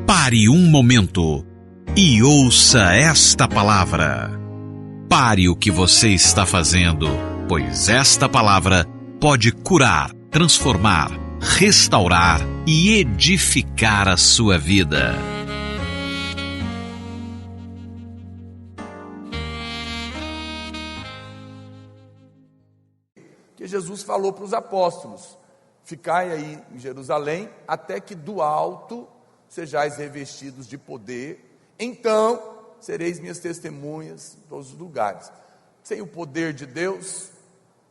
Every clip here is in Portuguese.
Pare um momento e ouça esta palavra. Pare o que você está fazendo, pois esta palavra pode curar, transformar, restaurar e edificar a sua vida. Que Jesus falou para os apóstolos: ficai aí em Jerusalém, até que do alto sejais revestidos de poder, então sereis minhas testemunhas em todos os lugares. Sem o poder de Deus,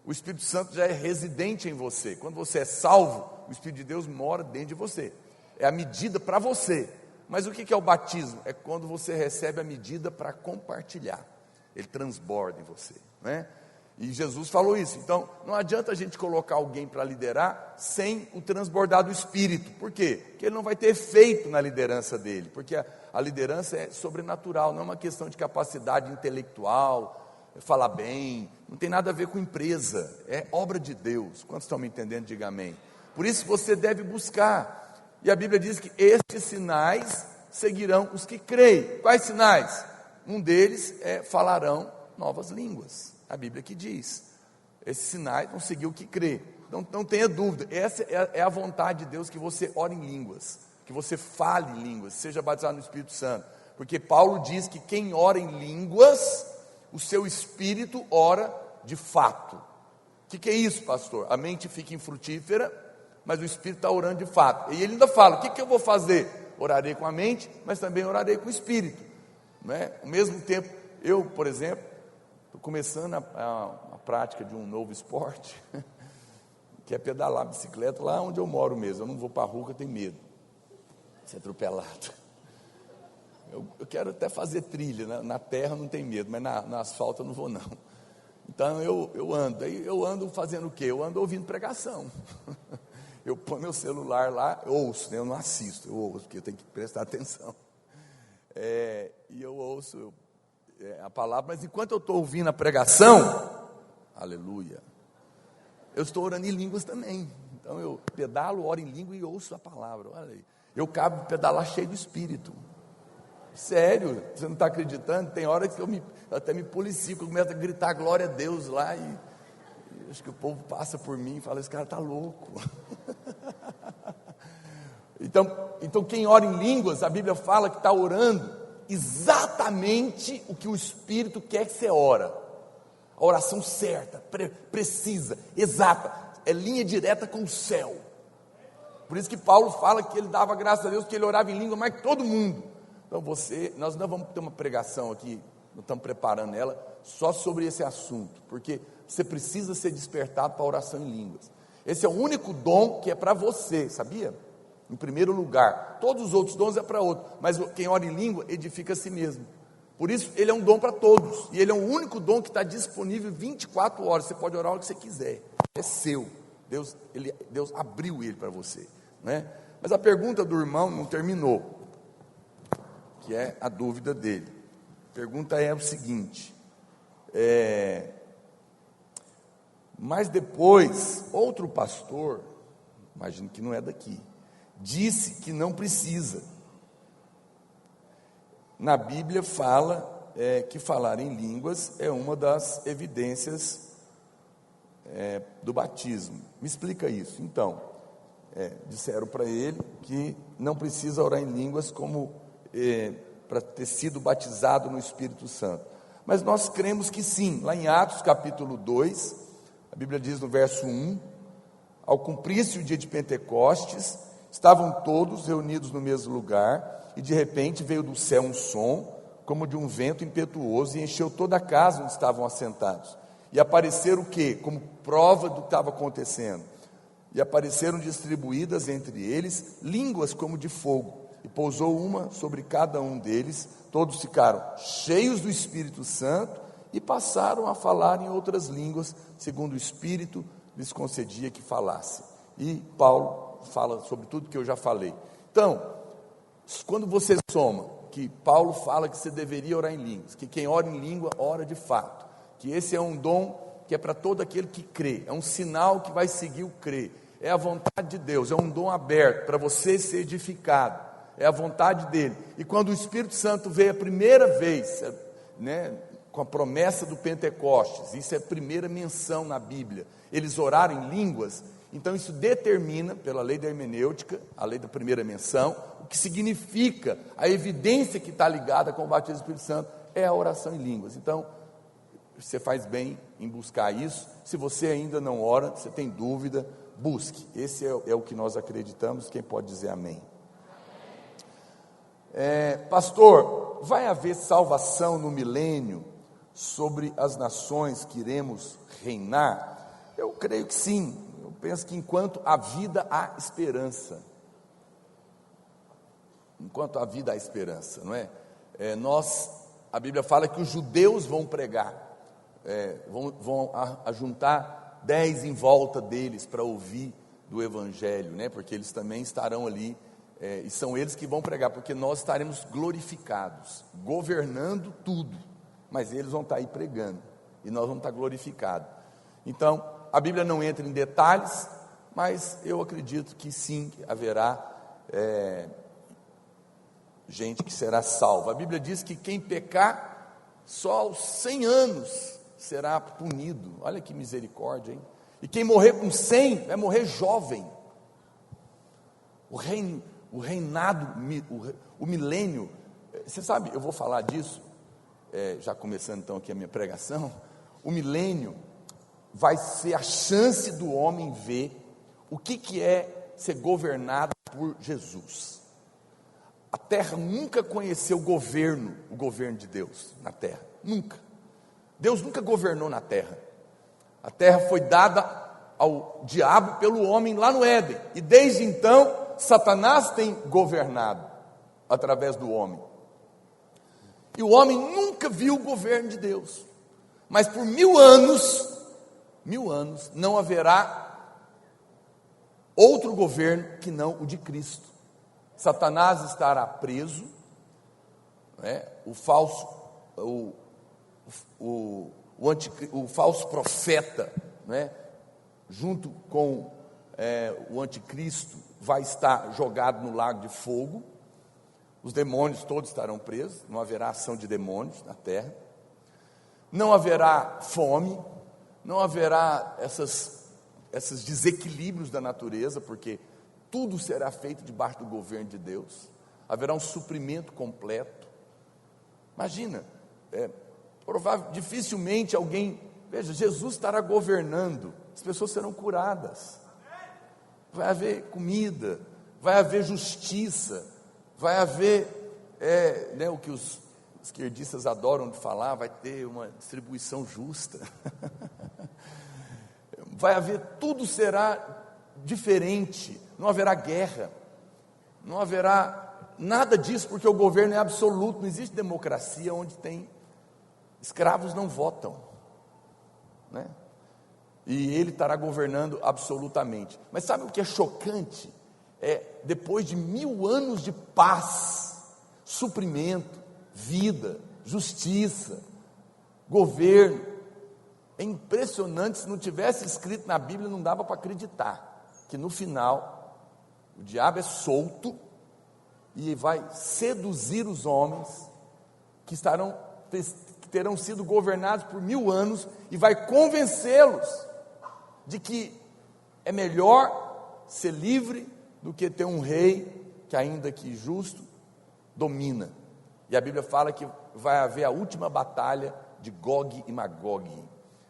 o Espírito Santo já é residente em você. Quando você é salvo, o Espírito de Deus mora dentro de você. É a medida para você. Mas o que é o batismo? É quando você recebe a medida para compartilhar. Ele transborda em você, né? E Jesus falou isso. Então, não adianta a gente colocar alguém para liderar sem o transbordar do Espírito. Por quê? Porque ele não vai ter efeito na liderança dele. Porque a liderança é sobrenatural, não é uma questão de capacidade intelectual, falar bem, não tem nada a ver com empresa, é obra de Deus. Quantos estão me entendendo? Diga amém. Por isso você deve buscar. E a Bíblia diz que estes sinais seguirão os que creem. Quais sinais? Um deles é: falarão novas línguas. A Bíblia que diz, esses sinais vão seguir o que crê. Então não tenha dúvida, essa é a vontade de Deus, que você ore em línguas, que você fale em línguas, seja batizado no Espírito Santo. Porque Paulo diz que quem ora em línguas, o seu espírito ora de fato. O que é isso, pastor? A mente fica infrutífera, mas o espírito está orando de fato. E ele ainda fala: o que eu vou fazer? Orarei com a mente, mas também orarei com o espírito, não é? Ao mesmo tempo, eu, por exemplo, estou começando a prática de um novo esporte, que é pedalar bicicleta lá onde eu moro mesmo. Eu não vou para a rua, eu tenho medo de ser atropelado. Eu quero até fazer trilha, né? Na terra não tem medo, mas na asfalto eu não vou não. Então eu ando. Aí eu ando fazendo o quê? Eu ando ouvindo pregação. Eu ponho meu celular lá, eu ouço, né? Eu não assisto, eu ouço, porque eu tenho que prestar atenção. E eu ouço a palavra, mas enquanto eu estou ouvindo a pregação, aleluia, eu estou orando em línguas também. Então eu pedalo, oro em língua e ouço a palavra. Olha aí, eu cabo pedalar cheio do Espírito. Sério, você não está acreditando? Tem horas que eu até me policio, eu começo a gritar glória a Deus lá, e acho que o povo passa por mim e fala: esse cara está louco. Então quem ora em línguas, a Bíblia fala que está orando exatamente o que o Espírito quer que você ora. A oração certa, precisa, exata, é linha direta com o céu. Por isso que Paulo fala que ele dava graças a Deus, que ele orava em língua mais que todo mundo. Então nós ainda vamos ter uma pregação aqui, nós estamos preparando ela, só sobre esse assunto, porque você precisa ser despertado para a oração em línguas. Esse é o único dom que é para você, sabia? Em primeiro lugar, todos os outros dons é para outro, mas quem ora em língua edifica a si mesmo. Por isso ele é um dom para todos, e ele é o único dom que está disponível 24 horas, você pode orar o que você quiser, é seu. Deus abriu ele para você, né? Mas a pergunta do irmão não terminou, que é a dúvida dele. A pergunta é o seguinte: mas depois outro pastor, imagino que não é daqui, disse que não precisa. Na Bíblia fala que falar em línguas é uma das evidências do batismo. Me explica isso. Então, disseram para ele que não precisa orar em línguas como para ter sido batizado no Espírito Santo. Mas nós cremos que sim. Lá em Atos capítulo 2, a Bíblia diz no verso 1: ao cumprir-se o dia de Pentecostes, estavam todos reunidos no mesmo lugar, e de repente veio do céu um som, como de um vento impetuoso, e encheu toda a casa onde estavam assentados. E apareceram o quê? Como prova do que estava acontecendo. E apareceram distribuídas entre eles línguas como de fogo, e pousou uma sobre cada um deles. Todos ficaram cheios do Espírito Santo, e passaram a falar em outras línguas, segundo o Espírito lhes concedia que falasse. E Paulo fala sobre tudo que eu já falei. Então, quando você soma que Paulo fala que você deveria orar em línguas, que quem ora em língua, ora de fato, que esse é um dom que é para todo aquele que crê, é um sinal que vai seguir o crer, é a vontade de Deus, é um dom aberto para você ser edificado, é a vontade dele. E quando o Espírito Santo veio a primeira vez, né, com a promessa do Pentecostes, isso é a primeira menção na Bíblia, eles oraram em línguas, então isso determina, pela lei da hermenêutica, a lei da primeira menção, o que significa, a evidência que está ligada com o batismo do Espírito Santo, é a oração em línguas. Então, você faz bem em buscar isso. Se você ainda não ora, você tem dúvida, busque. Esse é o que nós acreditamos. Quem pode dizer amém? Pastor, vai haver salvação no milênio sobre as nações que iremos reinar? Eu creio que sim. Eu penso que enquanto há vida, há esperança. Enquanto há vida, há esperança, não é? A Bíblia fala que os judeus vão pregar, vão ajuntar 10 em volta deles para ouvir do Evangelho, né? Porque eles também estarão ali, e são eles que vão pregar, porque nós estaremos glorificados, governando tudo, mas eles vão estar aí pregando, e nós vamos estar glorificados. Então, a Bíblia não entra em detalhes, mas eu acredito que sim, haverá gente que será salva. A Bíblia diz que quem pecar, só aos 100 anos será punido. Olha que misericórdia, hein? E quem morrer com 100, vai morrer jovem. O reinado, o milênio, você sabe, eu vou falar disso, já começando então aqui a minha pregação. O milênio vai ser a chance do homem ver o que é ser governado por Jesus. A terra nunca conheceu o governo de Deus na terra, nunca. Deus nunca governou na terra. A terra foi dada ao diabo pelo homem lá no Éden, e desde então Satanás tem governado através do homem. E o homem nunca viu o governo de Deus, mas por 1000 anos não haverá outro governo que não o de Cristo. Satanás estará preso, né? O falso profeta, né? Junto com o anticristo, vai estar jogado no lago de fogo. Os demônios todos estarão presos, não haverá ação de demônios na terra, não haverá fome, não haverá esses desequilíbrios da natureza, porque tudo será feito debaixo do governo de Deus. Haverá um suprimento completo. Imagina, dificilmente alguém, veja, Jesus estará governando, as pessoas serão curadas, vai haver comida, vai haver justiça, vai haver, o que os esquerdistas adoram de falar, vai ter uma distribuição justa, vai haver, tudo será diferente, não haverá guerra, não haverá nada disso, porque o governo é absoluto, não existe democracia onde tem escravos não votam, né? E ele estará governando absolutamente. Mas sabe o que é chocante? Depois de 1000 anos de paz, suprimento, vida, justiça, governo, é impressionante. Se não tivesse escrito na Bíblia, não dava para acreditar que no final o diabo é solto e vai seduzir os homens que terão sido governados por 1000 anos, e vai convencê-los de que é melhor ser livre do que ter um rei que, ainda que justo, domina. E a Bíblia fala que vai haver a última batalha de Gog e Magog.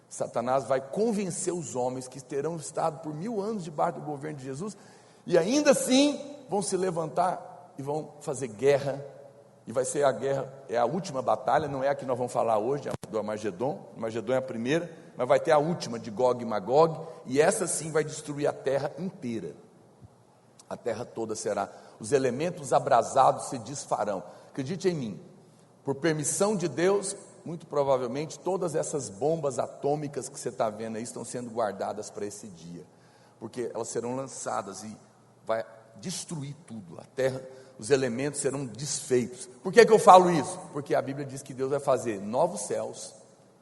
Satanás vai convencer os homens que terão estado por 1000 anos debaixo do governo de Jesus, e ainda assim vão se levantar e vão fazer guerra. E vai ser a guerra, é a última batalha, não é a que nós vamos falar hoje, do Armagedon. O Armagedon é a primeira, mas vai ter a última de Gog e Magog, e essa sim vai destruir a terra inteira. A terra toda será, os elementos abrasados se desfarão. Acredite em mim, por permissão de Deus, muito provavelmente todas essas bombas atômicas que você está vendo aí estão sendo guardadas para esse dia, porque elas serão lançadas e vai destruir tudo, a terra. Os elementos serão desfeitos. Por que eu falo isso? Porque a Bíblia diz que Deus vai fazer novos céus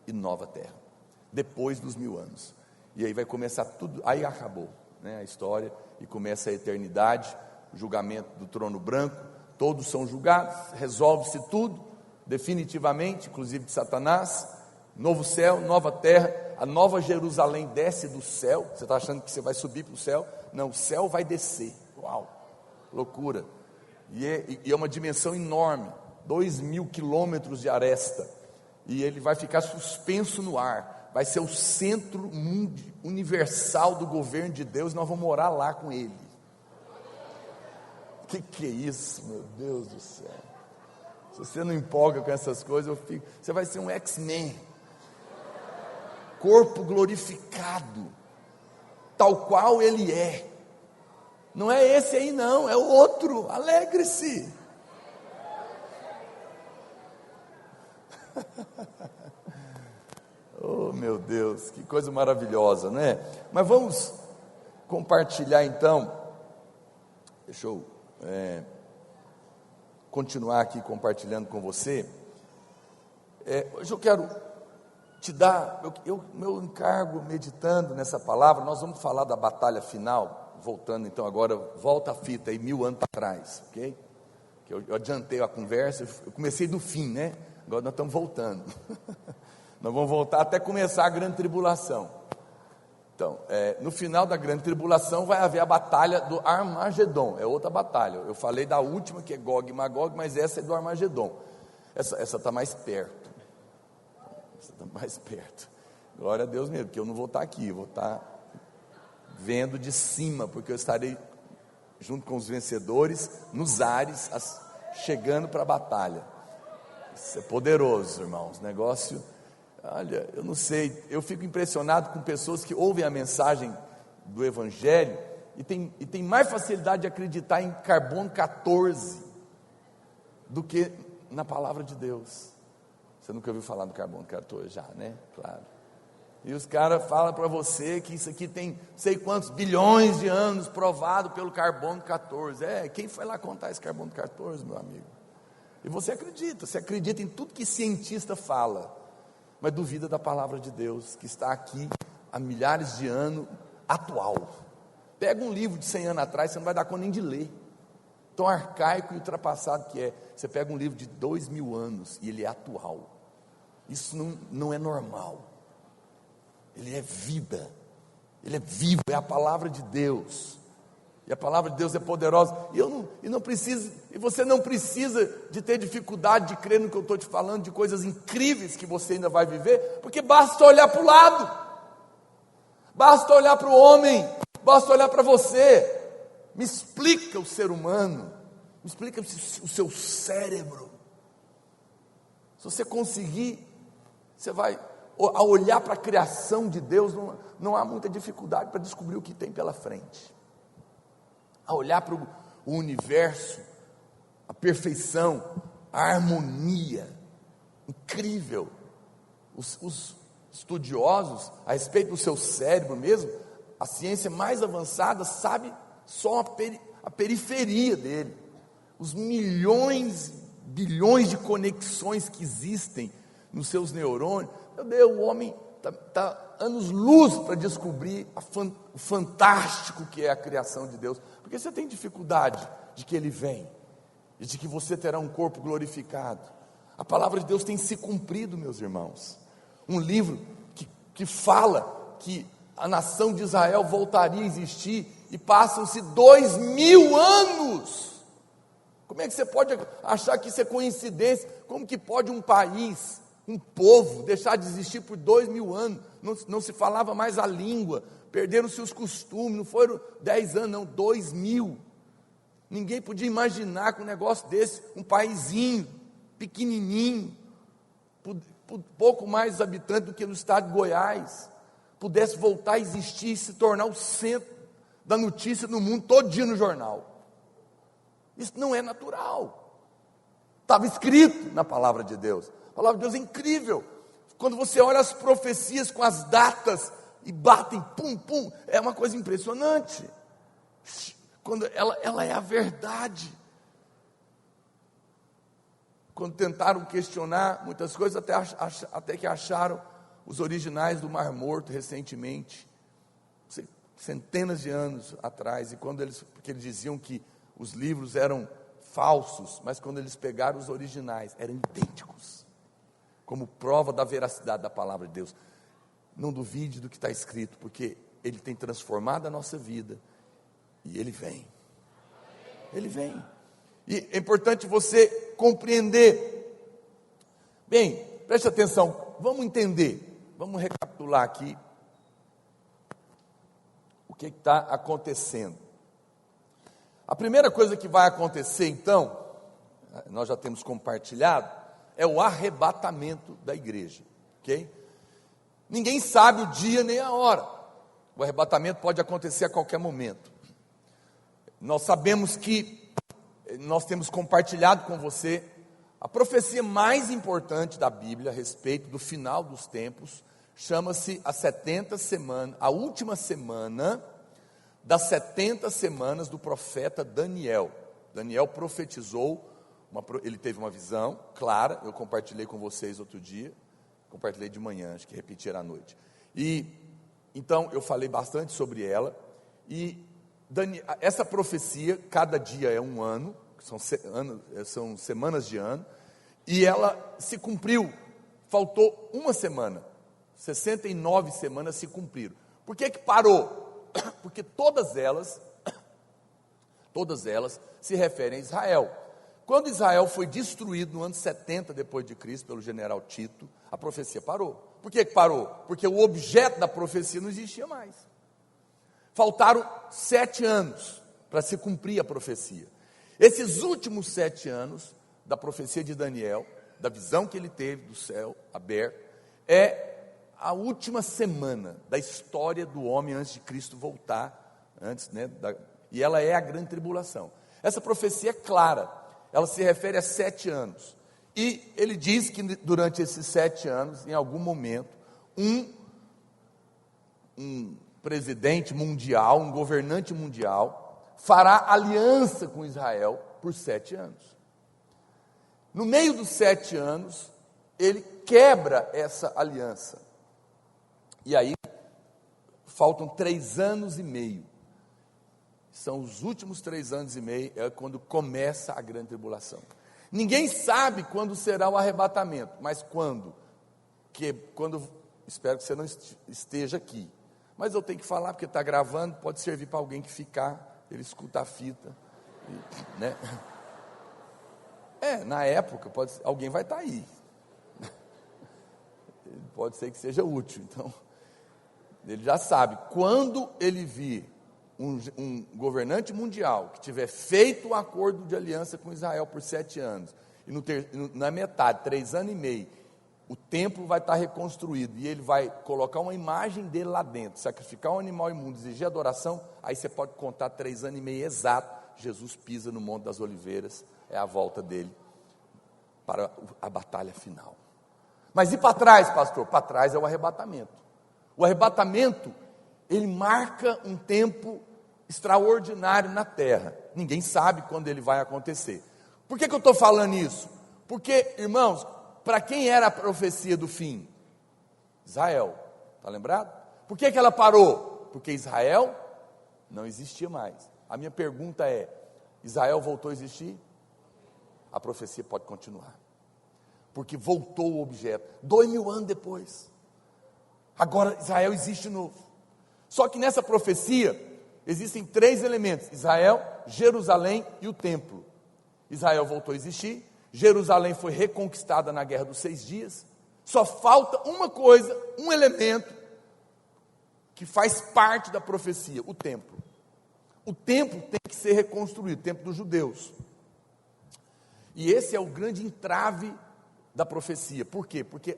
e nova terra, depois dos 1000 anos, e aí vai começar tudo, aí acabou, né, a história, e começa a eternidade, o julgamento do trono branco, todos são julgados, resolve-se tudo, definitivamente, inclusive de Satanás. Novo céu, nova terra, a nova Jerusalém desce do céu. Você está achando que você vai subir para o céu? Não, o céu vai descer. Uau, loucura. E é uma dimensão enorme, 2.000 quilômetros de aresta, e ele vai ficar suspenso no ar, vai ser o centro universal do governo de Deus, nós vamos morar lá com ele. Que é isso, meu Deus do céu? Se você não empolga com essas coisas, você vai ser um X-Men, corpo glorificado, tal qual ele é. Não é esse aí não, é o outro. Alegre-se. Oh meu Deus, que coisa maravilhosa, né? Mas vamos compartilhar então. Deixa eu continuar aqui compartilhando com você. Hoje eu quero te dar meu encargo, meditando nessa palavra. Nós vamos falar da batalha final. Voltando então agora, volta a fita aí 1000 anos atrás, ok? Que eu adiantei a conversa, eu comecei do fim, né? Agora nós estamos voltando. Nós vamos voltar até começar a grande tribulação. Então, no final da grande tribulação vai haver a batalha do Armagedon, é outra batalha. Eu falei da última que é Gog e Magog, mas essa é do Armagedon. Essa está mais perto. Essa está mais perto. Glória a Deus mesmo, porque eu não vou estar aqui, eu vou estar vendo de cima, porque eu estarei junto com os vencedores nos ares, chegando para a batalha. Isso é poderoso, irmãos. Negócio, olha, eu não sei, eu fico impressionado com pessoas que ouvem a mensagem do Evangelho e tem mais facilidade de acreditar em carbono 14 do que na palavra de Deus. Você nunca ouviu falar do carbono 14 já, né? Claro. E os caras falam para você que isso aqui tem sei quantos bilhões de anos provado pelo carbono 14. Quem foi lá contar esse carbono 14, meu amigo? E você acredita em tudo que cientista fala, mas duvida da palavra de Deus, que está aqui há milhares de anos, atual. Pega um livro de 100 anos atrás, você não vai dar conta nem de ler, tão arcaico e ultrapassado que é. Você pega um livro de 2000 anos e ele é atual. Isso não é normal. Ele é vida, ele é vivo, é a palavra de Deus, e a palavra de Deus é poderosa, e você não precisa de ter dificuldade de crer no que eu estou te falando, de coisas incríveis que você ainda vai viver, porque basta olhar para o lado, basta olhar para o homem, basta olhar para você. Me explica o ser humano, me explica o seu cérebro. Se você conseguir, você vai... Ao olhar para a criação de Deus, não há muita dificuldade para descobrir o que tem pela frente. Ao olhar para o universo, a perfeição, a harmonia, incrível. Os estudiosos, a respeito do seu cérebro mesmo, a ciência mais avançada sabe só a periferia dele. Os milhões, bilhões de conexões que existem nos seus neurônios. Meu Deus, o homem está anos-luz para descobrir o fantástico que é a criação de Deus. Porque você tem dificuldade de que Ele vem, e de que você terá um corpo glorificado. A palavra de Deus tem se cumprido, meus irmãos. Um livro que fala que a nação de Israel voltaria a existir, e passam-se 2000 anos. Como é que você pode achar que isso é coincidência? Como que pode um país, um povo, deixar de existir por 2000 anos? Não se falava mais a língua, perderam-se os costumes, não foram 10 anos, não, 2000. Ninguém podia imaginar que um negócio desse, um paizinho, pequenininho, pouco mais habitantes do que no estado de Goiás, pudesse voltar a existir e se tornar o centro da notícia no mundo, todo dia no jornal. Isso não é natural. Estava escrito na palavra de Deus. A palavra de Deus é incrível. Quando você olha as profecias com as datas e batem, pum, pum, é uma coisa impressionante. Quando ela é a verdade. Quando tentaram questionar muitas coisas, até que acharam os originais do Mar Morto recentemente, centenas de anos atrás, e porque eles diziam que os livros eram falsos, mas quando eles pegaram os originais, eram idênticos, como prova da veracidade da palavra de Deus. Não duvide do que está escrito, porque Ele tem transformado a nossa vida, e Ele vem. Ele vem. E é importante você compreender. Bem, preste atenção, vamos entender, vamos recapitular aqui o que está acontecendo. A primeira coisa que vai acontecer, então, nós já temos compartilhado, é o arrebatamento da igreja, ok? Ninguém sabe o dia nem a hora. O arrebatamento pode acontecer a qualquer momento. Nós sabemos que nós temos compartilhado com você a profecia mais importante da Bíblia a respeito do final dos tempos. Chama-se a 70 semanas, a última semana das 70 semanas do profeta Daniel. Daniel profetizou, ele teve uma visão clara, eu compartilhei com vocês outro dia, compartilhei de manhã, acho que repetir à noite. E então eu falei bastante sobre ela, e essa profecia, cada dia é um ano, são semanas de ano, e ela se cumpriu, faltou uma semana, 69 semanas se cumpriram. Por que parou? Porque todas elas se referem a Israel. Quando Israel foi destruído no ano 70 depois de Cristo pelo general Tito, a profecia parou. Por que parou? Porque o objeto da profecia não existia mais. Faltaram 7 anos para se cumprir a profecia. Esses últimos 7 anos da profecia de Daniel, da visão que ele teve do céu aberto, é a última semana da história do homem antes de Cristo voltar, e ela é a grande tribulação. Essa profecia é clara, ela se refere a 7 anos, e ele diz que durante esses 7 anos, em algum momento, um presidente mundial, um governante mundial, fará aliança com Israel por 7 anos. No meio dos 7 anos, ele quebra essa aliança. E aí, faltam 3 anos e meio. São os últimos 3 anos e meio, é quando começa a grande tribulação. Ninguém sabe quando será o arrebatamento, mas quando, espero que você não esteja aqui. Mas eu tenho que falar, porque está gravando, pode servir para alguém que ficar, ele escuta a fita, né? Na época, alguém vai estar aí. Pode ser que seja útil, então... Ele já sabe, quando ele vir um governante mundial que tiver feito um acordo de aliança com Israel por 7 anos, e na metade, 3 anos e meio, o templo vai estar reconstruído, e ele vai colocar uma imagem dele lá dentro, sacrificar um animal imundo, exigir adoração, aí você pode contar 3 anos e meio exato, Jesus pisa no Monte das Oliveiras, é a volta dele para a batalha final. Mas e para trás, pastor? Para trás é o arrebatamento. O arrebatamento, ele marca um tempo extraordinário na terra. Ninguém sabe quando ele vai acontecer. Por que eu estou falando isso? Porque, irmãos, para quem era a profecia do fim? Israel, está lembrado? Por que ela parou? Porque Israel não existia mais. A minha pergunta é, Israel voltou a existir? A profecia pode continuar. Porque voltou o objeto, 2000 anos depois. Agora Israel existe de novo. Só que nessa profecia existem 3 elementos: Israel, Jerusalém e o templo. Israel voltou a existir, Jerusalém foi reconquistada na Guerra dos 6 Dias. Só falta uma coisa, um elemento que faz parte da profecia: o templo. O templo tem que ser reconstruído, o templo dos judeus. E esse é o grande entrave da profecia. Por quê? Porque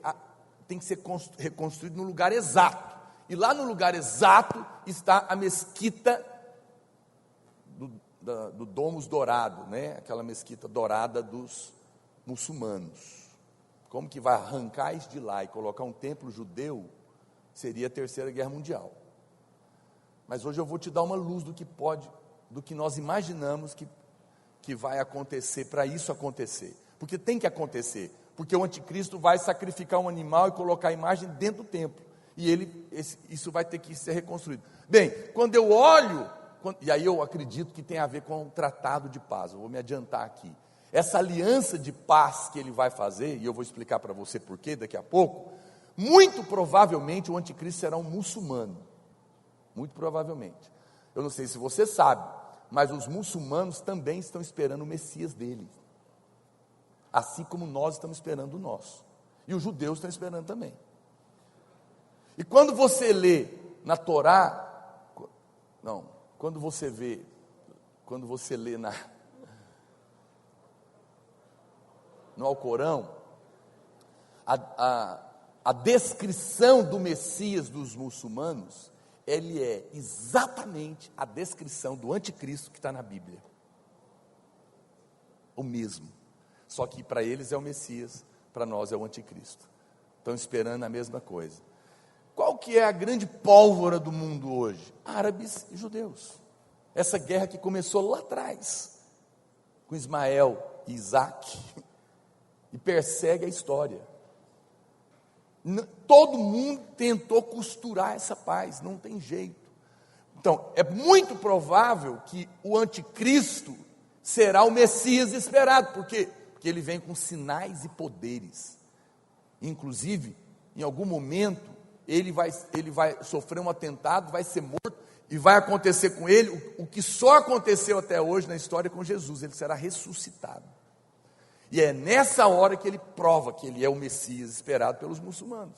tem que ser reconstruído no lugar exato. E lá no lugar exato está a mesquita do Domus Dourado, né? Aquela mesquita dourada dos muçulmanos. Como que vai arrancar isso de lá e colocar um templo judeu? Seria a Terceira Guerra Mundial. Mas hoje eu vou te dar uma luz do que nós imaginamos que vai acontecer para isso acontecer. Porque tem que acontecer. Porque o anticristo vai sacrificar um animal e colocar a imagem dentro do templo. E isso vai ter que ser reconstruído. Bem, quando eu olho E aí eu acredito que tem a ver com o tratado de paz. Eu vou me adiantar aqui. Essa aliança de paz que ele vai fazer, e eu vou explicar para você por quê daqui a pouco, muito provavelmente o anticristo será um muçulmano. Muito provavelmente. Eu não sei se você sabe, mas os muçulmanos também estão esperando o Messias deles. Assim como nós estamos esperando o nosso. E os judeus estão esperando também. E quando você lê na Torá, quando você lê no Alcorão, a descrição do Messias dos muçulmanos, ele é exatamente a descrição do anticristo que está na Bíblia. O mesmo. Só que para eles é o Messias, para nós é o anticristo. Estão esperando a mesma coisa. Qual que é a grande pólvora do mundo hoje? Árabes e judeus. Essa guerra que começou lá atrás, com Ismael e Isaac, e persegue a história. Todo mundo tentou costurar essa paz, não tem jeito. Então, é muito provável que o anticristo será o Messias esperado. Por quê? Porque ele vem com sinais e poderes. Inclusive, em algum momento, ele vai sofrer um atentado, vai ser morto, e vai acontecer com ele o que só aconteceu até hoje na história com Jesus, ele será ressuscitado. E é nessa hora que ele prova que ele é o Messias esperado pelos muçulmanos.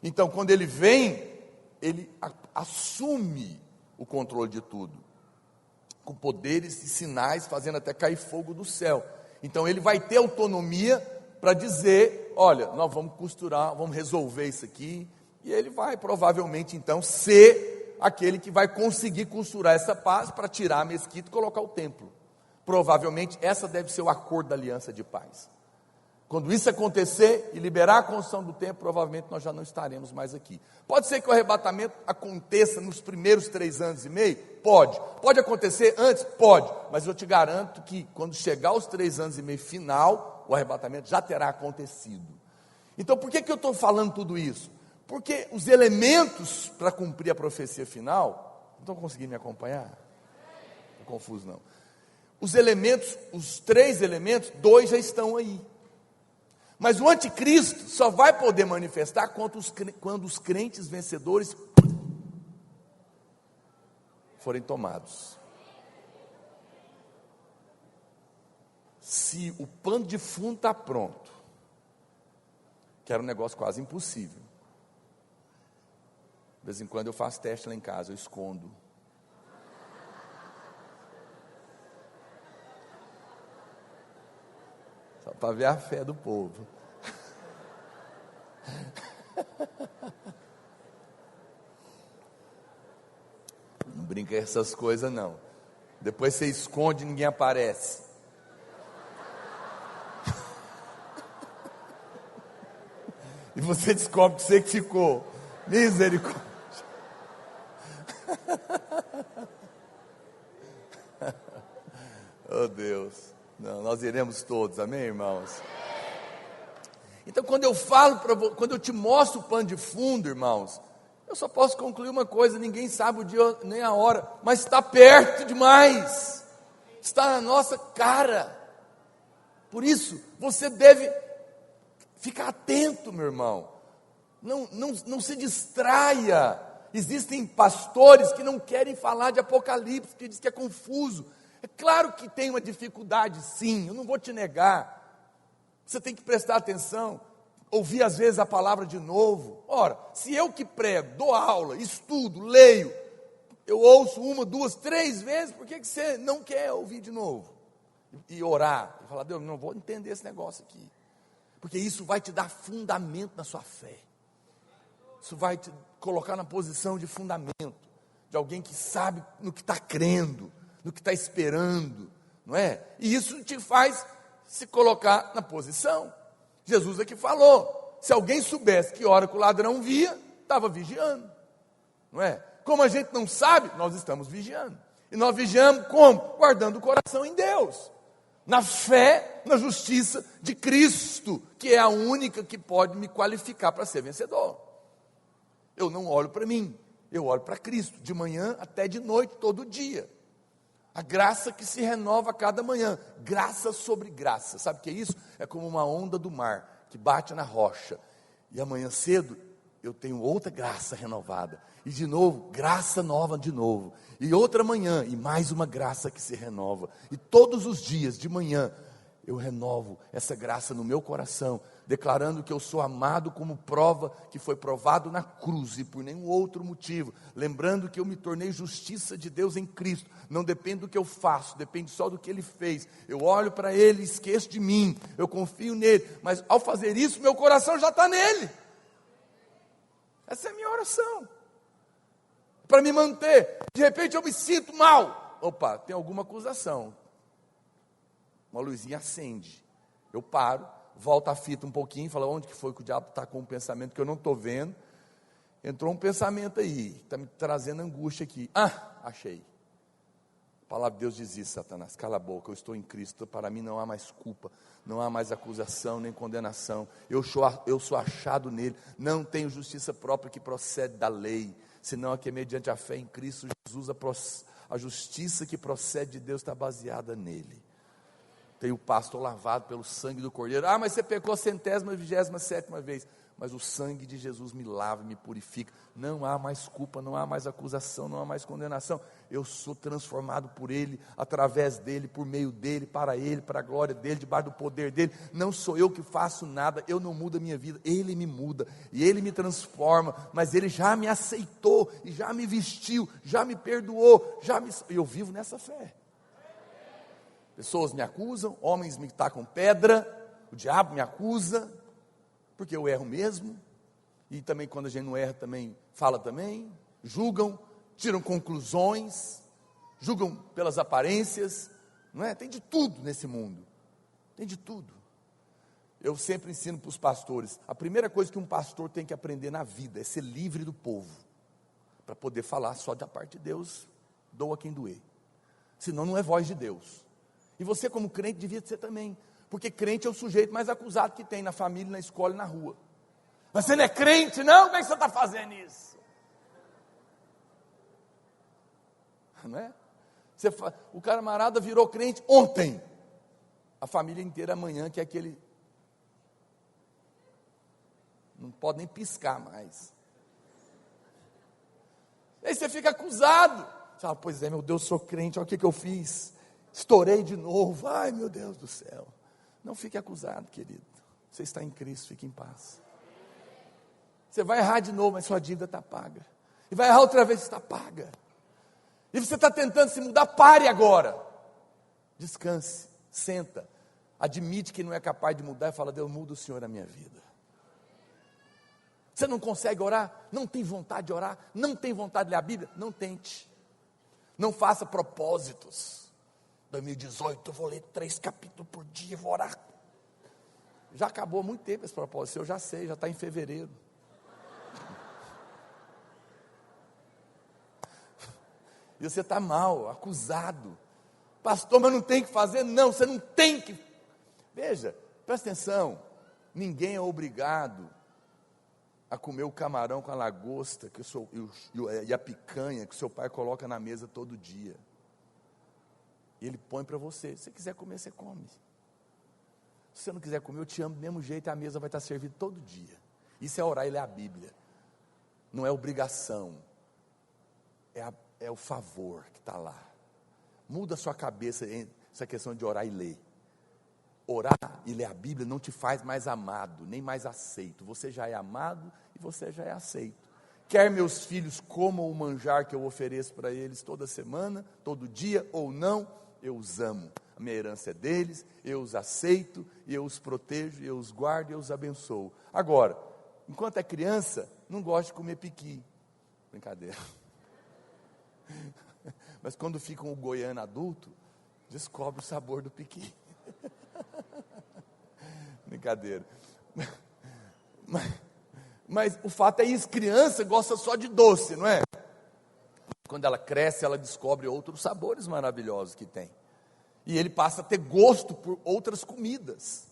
Então, quando ele vem, ele assume o controle de tudo, com poderes e sinais, fazendo até cair fogo do céu. Então, ele vai ter autonomia para dizer, olha, nós vamos costurar, vamos resolver isso aqui, e ele vai provavelmente, então, ser aquele que vai conseguir costurar essa paz para tirar a mesquita e colocar o templo. Provavelmente, essa deve ser o acordo da aliança de paz. Quando isso acontecer e liberar a construção do templo, provavelmente nós já não estaremos mais aqui. Pode ser que o arrebatamento aconteça nos primeiros 3 anos e meio? Pode. Pode acontecer antes? Pode. Mas eu te garanto que quando chegar aos 3 anos e meio final, o arrebatamento já terá acontecido. Então, por que eu estou falando tudo isso? Porque os elementos para cumprir a profecia final, não estão conseguindo me acompanhar? Não estou confuso não. Os elementos, os 3 elementos, 2 já estão aí. Mas o anticristo só vai poder manifestar quando os crentes vencedores forem tomados. Se o pano de fundo está pronto, que era um negócio quase impossível. De vez em quando eu faço teste lá em casa, eu escondo. Só para ver a fé do povo. Não brinca com essas coisas não. Depois você esconde e ninguém aparece. E você descobre que você que ficou. Misericórdia. Oh Deus. Não, nós iremos todos, amém, irmãos? Então, quando eu te mostro o pano de fundo, irmãos, eu só posso concluir uma coisa: ninguém sabe o dia nem a hora, mas está perto demais, está na nossa cara. Por isso, você deve ficar atento, meu irmão. Não se distraia. Existem pastores que não querem falar de Apocalipse, que diz que é confuso. É claro que tem uma dificuldade, sim, eu não vou te negar. Você tem que prestar atenção, ouvir às vezes a palavra de novo. Ora, se eu que prego, dou aula, estudo, leio, eu ouço 1, 2, 3 vezes, por que você não quer ouvir de novo? E orar, e falar: Deus, não vou entender esse negócio aqui. Porque isso vai te dar fundamento na sua fé. Isso vai te colocar na posição de fundamento, de alguém que sabe no que está crendo, no que está esperando, não é? E isso te faz se colocar na posição. Jesus aqui falou: se alguém soubesse que hora que o ladrão via, estava vigiando, não é? Como a gente não sabe, nós estamos vigiando. E nós vigiamos como? Guardando o coração em Deus, na fé, na justiça de Cristo, que é a única que pode me qualificar para ser vencedor. Eu não olho para mim, Eu olho para Cristo, de manhã até de noite, todo dia. A graça que se renova a cada manhã, graça sobre graça. Sabe o que é isso? É como uma onda do mar, que bate na rocha. E amanhã cedo, eu tenho outra graça renovada. E de novo, graça nova de novo. E outra manhã, e mais uma graça que se renova. E todos os dias, de manhã, eu renovo essa graça no meu coração, declarando que eu sou amado como prova que foi provado na cruz e por nenhum outro motivo, lembrando que eu me tornei justiça de Deus em Cristo, não depende do que eu faço, depende só do que Ele fez. Eu olho para Ele, esqueço de mim, eu confio nele, mas ao fazer isso, meu coração já está nele. Essa é a minha oração, para me manter. De repente eu me sinto mal, opa, tem alguma acusação. Uma luzinha acende, eu paro, volto a fita um pouquinho, falo, onde que foi que o diabo está com um pensamento que eu não estou vendo? Entrou um pensamento aí, está me trazendo angústia aqui. Achei. A palavra de Deus diz isso, Satanás, cala a boca, eu estou em Cristo, para mim não há mais culpa, não há mais acusação, nem condenação, eu sou achado nele, não tenho justiça própria que procede da lei, senão a que mediante a fé em Cristo Jesus, a justiça que procede de Deus está baseada nele. Tenho o pasto lavado pelo sangue do Cordeiro. Mas você pecou a 127ª vez. Mas o sangue de Jesus me lava, me purifica. Não há mais culpa, não há mais acusação, não há mais condenação. Eu sou transformado por Ele, através dEle, por meio dEle, para a glória dEle, debaixo do poder dEle. Não sou eu que faço nada, eu não mudo a minha vida, Ele me muda, e Ele me transforma, mas Ele já me aceitou, e já me vestiu, já me perdoou, e eu vivo nessa fé. Pessoas me acusam, homens me tacam pedra, o diabo me acusa, porque eu erro mesmo, e também quando a gente não erra também, fala também, julgam, tiram conclusões, julgam pelas aparências, não é? Tem de tudo nesse mundo, tem de tudo. Eu sempre ensino para os pastores, a primeira coisa que um pastor tem que aprender na vida é ser livre do povo, para poder falar só da parte de Deus, doa quem doer, senão não é voz de Deus. E você como crente devia ser também, porque crente é o sujeito mais acusado que tem na família, na escola e na rua. Mas você não é crente não? Como é que você está fazendo isso? Não é? O camarada virou crente ontem, a família inteira amanhã, que é aquele, não pode nem piscar mais. Aí você fica acusado, você fala, pois é, meu Deus, sou crente, olha o que eu fiz. Estourei de novo, ai meu Deus do céu. Não fique acusado, querido. Você está em Cristo, fique em paz. Você vai errar de novo, mas sua dívida está paga. E vai errar outra vez, está paga. E você está tentando se mudar, pare agora. Descanse, senta. Admite que não é capaz de mudar e fala, Deus, muda o Senhor na minha vida. Você não consegue orar? Não tem vontade de orar? Não tem vontade de ler a Bíblia? Não tente. Não faça propósitos. 2018 eu vou ler 3 capítulos por dia, vou orar. Já acabou há muito tempo esse propósito, eu já sei, já está em fevereiro. E você está mal, acusado. Pastor, mas não tem que fazer? Não, você não tem que. Veja, presta atenção, ninguém é obrigado a comer o camarão com a lagosta e a picanha que o seu pai coloca na mesa todo dia. E Ele põe para você. Se você quiser comer, você come. Se você não quiser comer, eu te amo do mesmo jeito, e a mesa vai estar servida todo dia. Isso é orar e ler a Bíblia. Não é obrigação. É o favor que está lá. Muda a sua cabeça essa questão de orar e ler. Orar e ler a Bíblia não te faz mais amado, nem mais aceito. Você já é amado e você já é aceito. Quer meus filhos comam o manjar que eu ofereço para eles toda semana, todo dia ou não, eu os amo. A minha herança é deles, eu os aceito, e eu os protejo, eu os guardo, e eu os abençoo. Agora, enquanto é criança, não gosta de comer piqui. Brincadeira. Mas quando fica um goiano adulto, descobre o sabor do piqui. Brincadeira. Mas o fato é isso, criança gosta só de doce, não é? Quando ela cresce, ela descobre outros sabores maravilhosos que tem. E ele passa a ter gosto por outras comidas.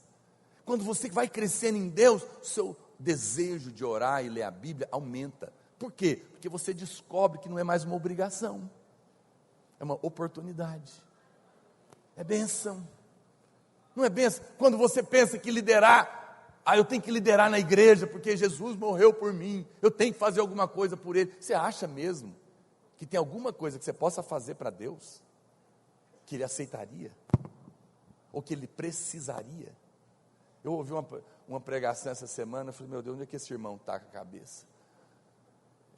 Quando você vai crescendo em Deus, o seu desejo de orar e ler a Bíblia aumenta. Por quê? Porque você descobre que não é mais uma obrigação, é uma oportunidade, é bênção. Não é bênção? Quando você pensa que liderar, eu tenho que liderar na igreja, porque Jesus morreu por mim, eu tenho que fazer alguma coisa por Ele. Você acha mesmo que tem alguma coisa que você possa fazer para Deus, que Ele aceitaria? Ou que Ele precisaria? Eu ouvi uma pregação essa semana, eu falei, meu Deus, onde é que esse irmão está com a cabeça?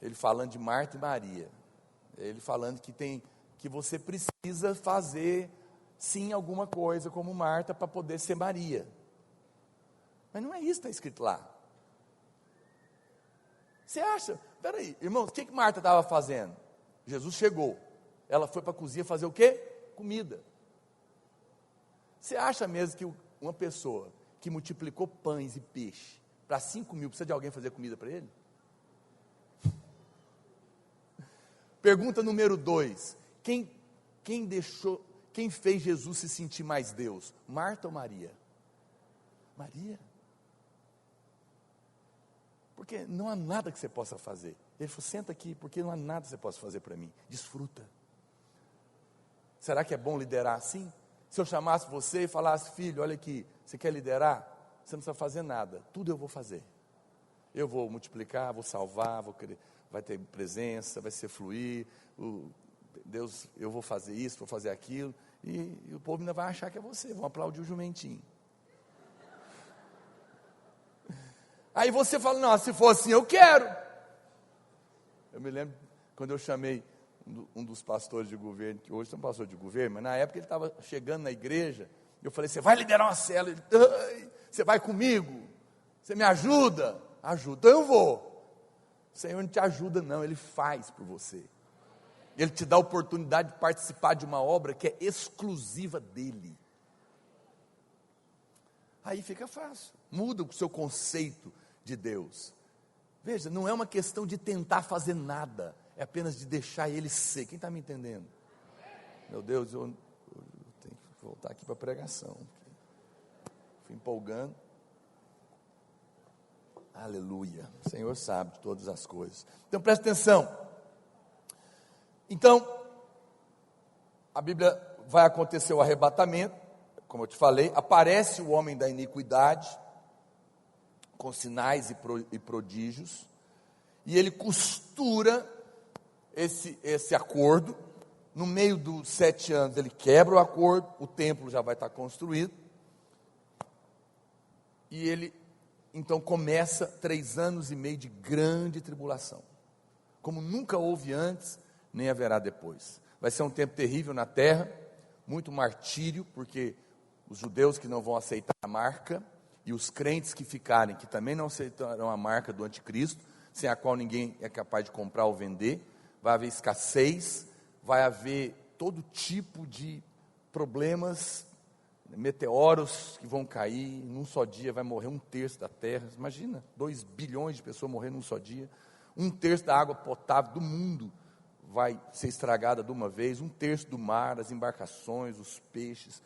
Ele falando de Marta e Maria, ele falando que você precisa fazer, sim, alguma coisa como Marta, para poder ser Maria. Mas não é isso que está escrito lá. Você acha, peraí, irmãos, o que Marta estava fazendo? Jesus chegou, ela foi para a cozinha fazer o quê? Comida. Você acha mesmo que uma pessoa que multiplicou pães e peixe para 5.000, precisa de alguém fazer comida para ele? Pergunta número 2, quem fez Jesus se sentir mais Deus? Marta ou Maria? Maria. Porque não há nada que você possa fazer. Ele falou, senta aqui, porque não há nada que você possa fazer para mim. Desfruta. Será que é bom liderar assim? Se eu chamasse você e falasse, filho, olha aqui, você quer liderar? Você não precisa fazer nada, tudo eu vou fazer. Eu vou multiplicar, vou salvar, vai ter presença, vai ser fluir, Deus, eu vou fazer isso, vou fazer aquilo, e o povo ainda vai achar que é você, vão aplaudir o jumentinho. Aí você fala, não, se for assim, eu quero. Eu me lembro, quando eu chamei um dos pastores de governo, que hoje é um pastor de governo, mas na época ele estava chegando na igreja, eu falei, você vai liderar uma célula? Ele, você vai comigo? Você me ajuda? Ajuda, eu vou. O Senhor não te ajuda não, Ele faz por você. Ele te dá a oportunidade de participar de uma obra que é exclusiva dEle. Aí fica fácil, muda o seu conceito de Deus. Veja, não é uma questão de tentar fazer nada, é apenas de deixar Ele ser. Quem está me entendendo? Meu Deus, eu tenho que voltar aqui para a pregação. Fui empolgando. Aleluia, o Senhor sabe de todas as coisas. Então presta atenção. Então, a Bíblia vai acontecer o arrebatamento, como eu te falei, aparece o homem da iniquidade, com sinais e prodígios, e ele costura esse acordo. No meio dos 7 anos ele quebra o acordo, o templo já vai estar construído, e ele então começa 3 anos e meio de grande tribulação, como nunca houve antes, nem haverá depois. Vai ser um tempo terrível na terra, muito martírio, porque os judeus que não vão aceitar a marca, e os crentes que ficarem, que também não aceitarão a marca do anticristo, sem a qual ninguém é capaz de comprar ou vender, vai haver escassez, vai haver todo tipo de problemas, meteoros que vão cair, num só dia vai morrer 1/3 da terra, imagina, 2 bilhões de pessoas morrendo num só dia, 1/3 da água potável do mundo vai ser estragada de uma vez, 1/3 do mar, as embarcações, os peixes,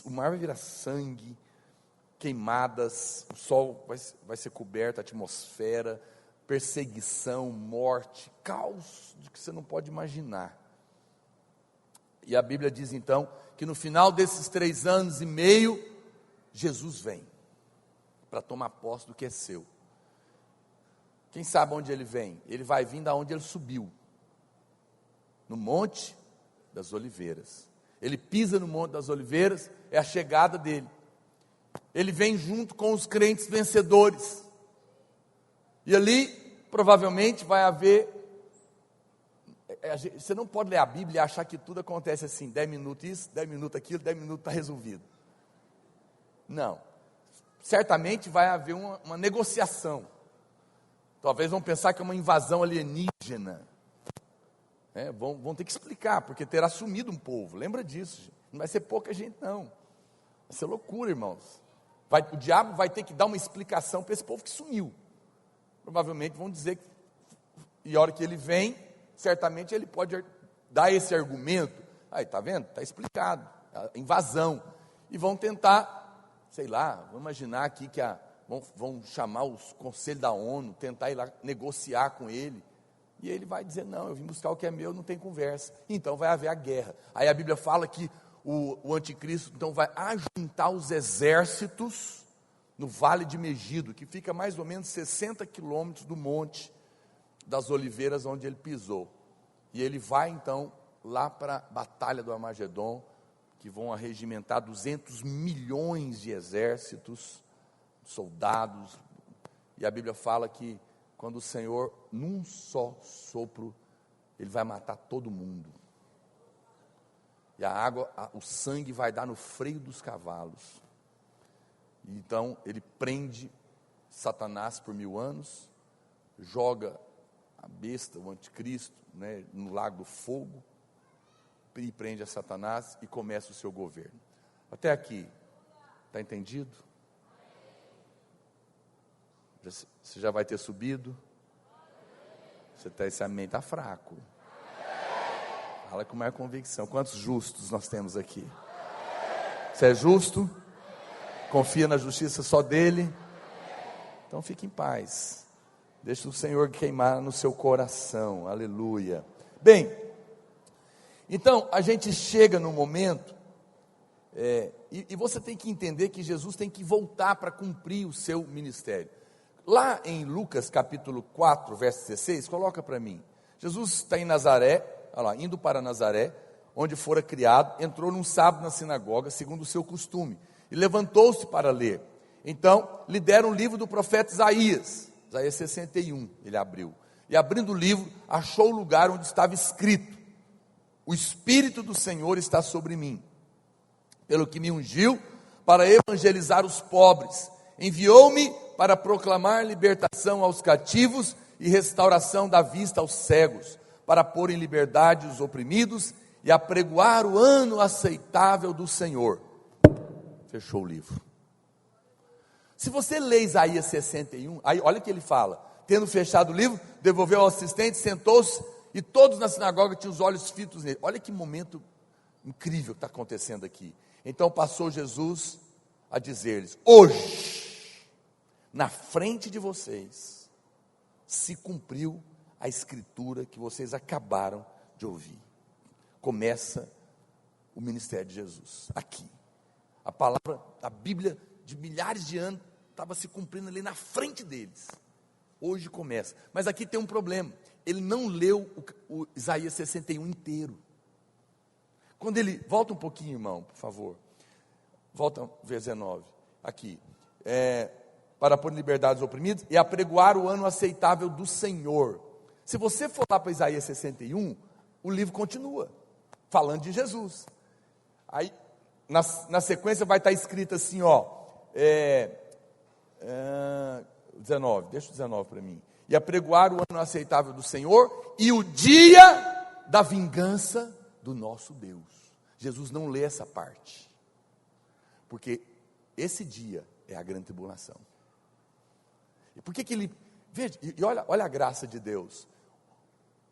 o mar vai virar sangue, queimadas, o sol vai ser coberto, a atmosfera, perseguição, morte, caos de que você não pode imaginar. E a Bíblia diz então, que no final desses 3 anos e meio, Jesus vem, para tomar posse do que é seu. Quem sabe onde ele vem? Ele vai vir da onde ele subiu, no Monte das Oliveiras. Ele pisa no Monte das Oliveiras, é a chegada dele. Ele vem junto com os crentes vencedores, e ali, provavelmente vai haver, você não pode ler a Bíblia e achar que tudo acontece assim, 10 minutos isso, 10 minutos aquilo, 10 minutos está resolvido. Não, certamente vai haver uma negociação, talvez vão pensar que é uma invasão alienígena, vão ter que explicar, porque terá sumido um povo, lembra disso, gente. Não vai ser pouca gente não, vai ser loucura, irmãos. O diabo vai ter que dar uma explicação para esse povo que sumiu, provavelmente vão dizer que, e a hora que ele vem, certamente ele pode dar esse argumento, aí está vendo, está explicado, a invasão, e vão tentar, sei lá, vamos imaginar aqui que vão chamar os conselhos da ONU, tentar ir lá negociar com ele, E ele vai dizer, não, eu vim buscar o que é meu, não tem conversa. Então vai haver a guerra. Aí a Bíblia fala que o anticristo então vai ajuntar os exércitos no Vale de Megido, que fica mais ou menos 60 quilômetros do Monte das Oliveiras, onde ele pisou. E ele vai então lá para a Batalha do Armagedon, que vão arregimentar 200 milhões de exércitos, soldados. E a Bíblia fala que quando o Senhor, num só sopro, ele vai matar todo mundo. E a água, o sangue vai dar no freio dos cavalos. Então ele prende Satanás por 1000 anos, joga a besta, o anticristo, né, no lago do fogo, e prende a Satanás e começa o seu governo. Até aqui, está entendido? Você já vai ter subido? Esse amém está fraco. Fala com maior convicção. Quantos justos nós temos aqui? Você é justo? Confia na justiça só dele? Então fique em paz. Deixa o Senhor queimar no seu coração. Aleluia. Bem, então a gente chega no momento, e você tem que entender que Jesus tem que voltar para cumprir o seu ministério. Lá em Lucas capítulo 4, verso 16, coloca para mim. Jesus está em Nazaré, olha lá, indo para Nazaré, onde fora criado, entrou num sábado na sinagoga, segundo o seu costume, e levantou-se para ler. Então, lhe deram o livro do profeta Isaías 61, ele abriu. E abrindo o livro, achou o lugar onde estava escrito: o Espírito do Senhor está sobre mim, pelo que me ungiu para evangelizar os pobres, enviou-me para proclamar libertação aos cativos e restauração da vista aos cegos, para pôr em liberdade os oprimidos e apregoar o ano aceitável do Senhor. Fechou o livro. Se você lê Isaías 61, aí olha o que ele fala: tendo fechado o livro, devolveu ao assistente, sentou-se, e todos na sinagoga tinham os olhos fitos nele. Olha que momento incrível que está acontecendo aqui. Então passou Jesus a dizer-lhes: hoje, na frente de vocês, se cumpriu a escritura que vocês acabaram de ouvir. Começa o ministério de Jesus, aqui. A palavra, a Bíblia de milhares de anos, estava se cumprindo ali na frente deles. Hoje começa. Mas aqui tem um problema. Ele não leu o Isaías 61 inteiro. Quando ele, volta um pouquinho, irmão, por favor. Volta, verso 19, aqui. Para pôr em liberdade os oprimidos e apregoar o ano aceitável do Senhor. Se você for lá para Isaías 61, o livro continua, falando de Jesus. Aí, na sequência vai estar escrito assim, 19, deixa o 19 para mim. E apregoar o ano aceitável do Senhor e o dia da vingança do nosso Deus. Jesus não lê essa parte, porque esse dia é a grande tribulação. E por que ele, veja, e olha a graça de Deus.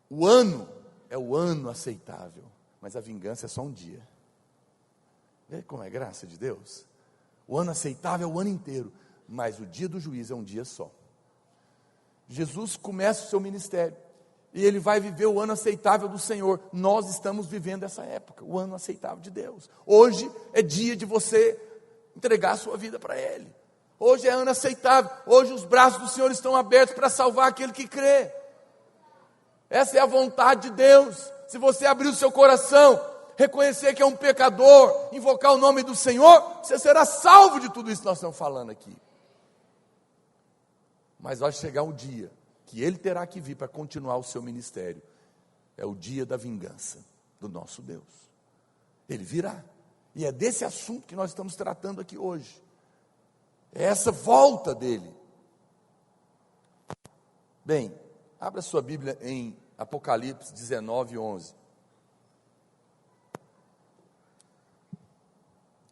O ano é o ano aceitável, mas a vingança é só um dia. Vê como é a graça de Deus? O ano aceitável é o ano inteiro, mas o dia do juízo é um dia só. Jesus começa o seu ministério, e ele vai viver o ano aceitável do Senhor. Nós estamos vivendo essa época, o ano aceitável de Deus. Hoje é dia de você entregar a sua vida para Ele. Hoje é ano aceitável. Hoje os braços do Senhor estão abertos para salvar aquele que crê. Essa é a vontade de Deus. Se você abrir o seu coração, reconhecer que é um pecador, invocar o nome do Senhor, você será salvo de tudo isso que nós estamos falando aqui. Mas vai chegar um dia que Ele terá que vir para continuar o seu ministério. É o dia da vingança do nosso Deus. Ele virá. E é desse assunto que nós estamos tratando aqui hoje. É essa volta dele. Bem, abra sua Bíblia em Apocalipse 19, 11.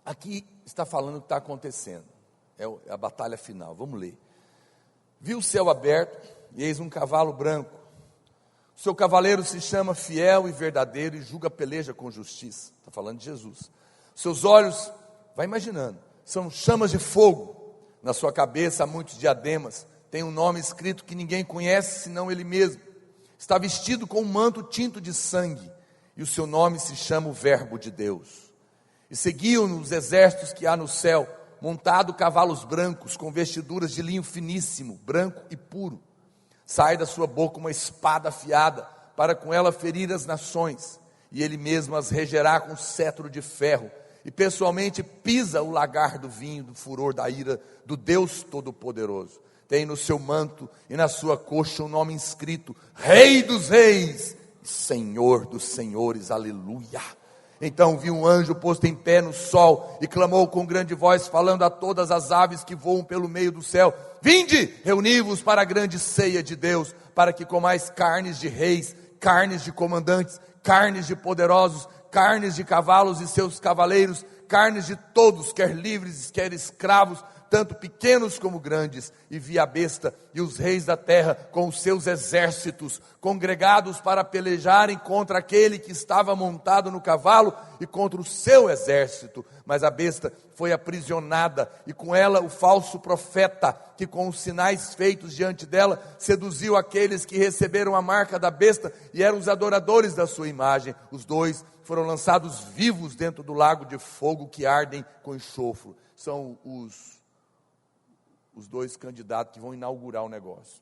Aqui está falando o que está acontecendo. É a batalha final. Vamos ler. Viu o céu aberto, e eis um cavalo branco. O seu cavaleiro se chama Fiel e Verdadeiro, e julga a peleja com justiça. Está falando de Jesus. Seus olhos, vai imaginando, são chamas de fogo. Na sua cabeça há muitos diademas. Tem um nome escrito que ninguém conhece, senão ele mesmo. Está vestido com um manto tinto de sangue, e o seu nome se chama o Verbo de Deus. E seguiam-no os exércitos que há no céu, montado cavalos brancos, com vestiduras de linho finíssimo, branco e puro. Sai da sua boca uma espada afiada, para com ela ferir as nações, e ele mesmo as regerá com cetro de ferro, e pessoalmente pisa o lagar do vinho, do furor da ira do Deus Todo-Poderoso. Tem no seu manto e na sua coxa um nome inscrito: Rei dos Reis, Senhor dos Senhores, aleluia. Então vi um anjo posto em pé no sol, e clamou com grande voz, falando a todas as aves que voam pelo meio do céu: Vinde, reuni-vos para a grande ceia de Deus, para que comais carnes de reis, carnes de comandantes, carnes de poderosos, carnes de cavalos e seus cavaleiros, carnes de todos, quer livres, quer escravos, tanto pequenos como grandes. E vi a besta e os reis da terra com os seus exércitos, congregados para pelejarem contra aquele que estava montado no cavalo e contra o seu exército. Mas a besta foi aprisionada, e com ela o falso profeta, que com os sinais feitos diante dela, seduziu aqueles que receberam a marca da besta e eram os adoradores da sua imagem. Os dois foram lançados vivos dentro do lago de fogo que ardem com enxofre. São os dois candidatos que vão inaugurar o negócio.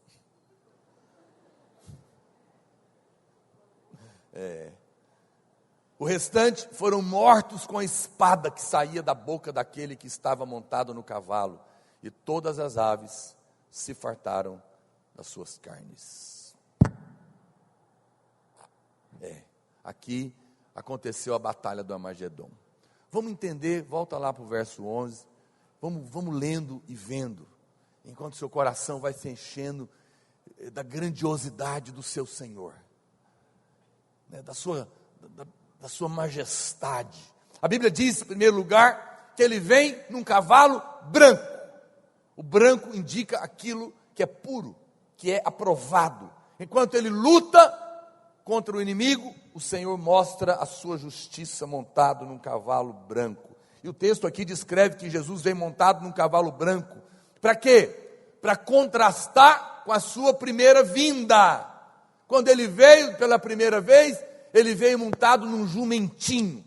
O restante foram mortos com a espada que saía da boca daquele que estava montado no cavalo, e todas as aves se fartaram das suas carnes. Aqui aconteceu a batalha do Armagedon. Vamos entender, volta lá para o verso 11, vamos lendo e vendo, enquanto seu coração vai se enchendo da grandiosidade do seu Senhor, né, da sua majestade. A Bíblia diz, em primeiro lugar, que ele vem num cavalo branco. O branco indica aquilo que é puro, que é aprovado. Enquanto ele luta contra o inimigo, o Senhor mostra a sua justiça montado num cavalo branco. E o texto aqui descreve que Jesus vem montado num cavalo branco. Para quê? Para contrastar com a sua primeira vinda. Quando ele veio pela primeira vez, ele veio montado num jumentinho,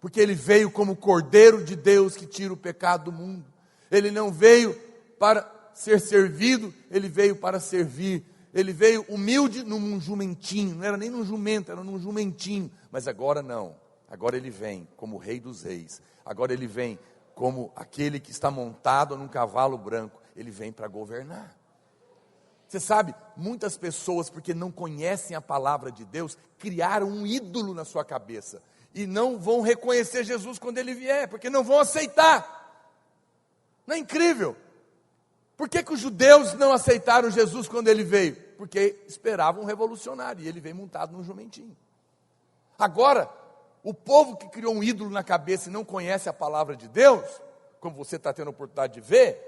porque ele veio como Cordeiro de Deus que tira o pecado do mundo. Ele não veio para ser servido, ele veio para servir. Ele veio humilde num jumentinho, não era nem num jumento, era num jumentinho. Mas agora não, agora ele vem como Rei dos Reis. Agora ele vem como aquele que está montado num cavalo branco. Ele vem para governar. Você sabe, muitas pessoas, porque não conhecem a palavra de Deus, criaram um ídolo na sua cabeça, e não vão reconhecer Jesus quando ele vier, porque não vão aceitar. Não é incrível? Por que os judeus não aceitaram Jesus quando ele veio? Porque esperavam um revolucionário, e ele veio montado num jumentinho. Agora, o povo que criou um ídolo na cabeça e não conhece a palavra de Deus, como você está tendo a oportunidade de ver,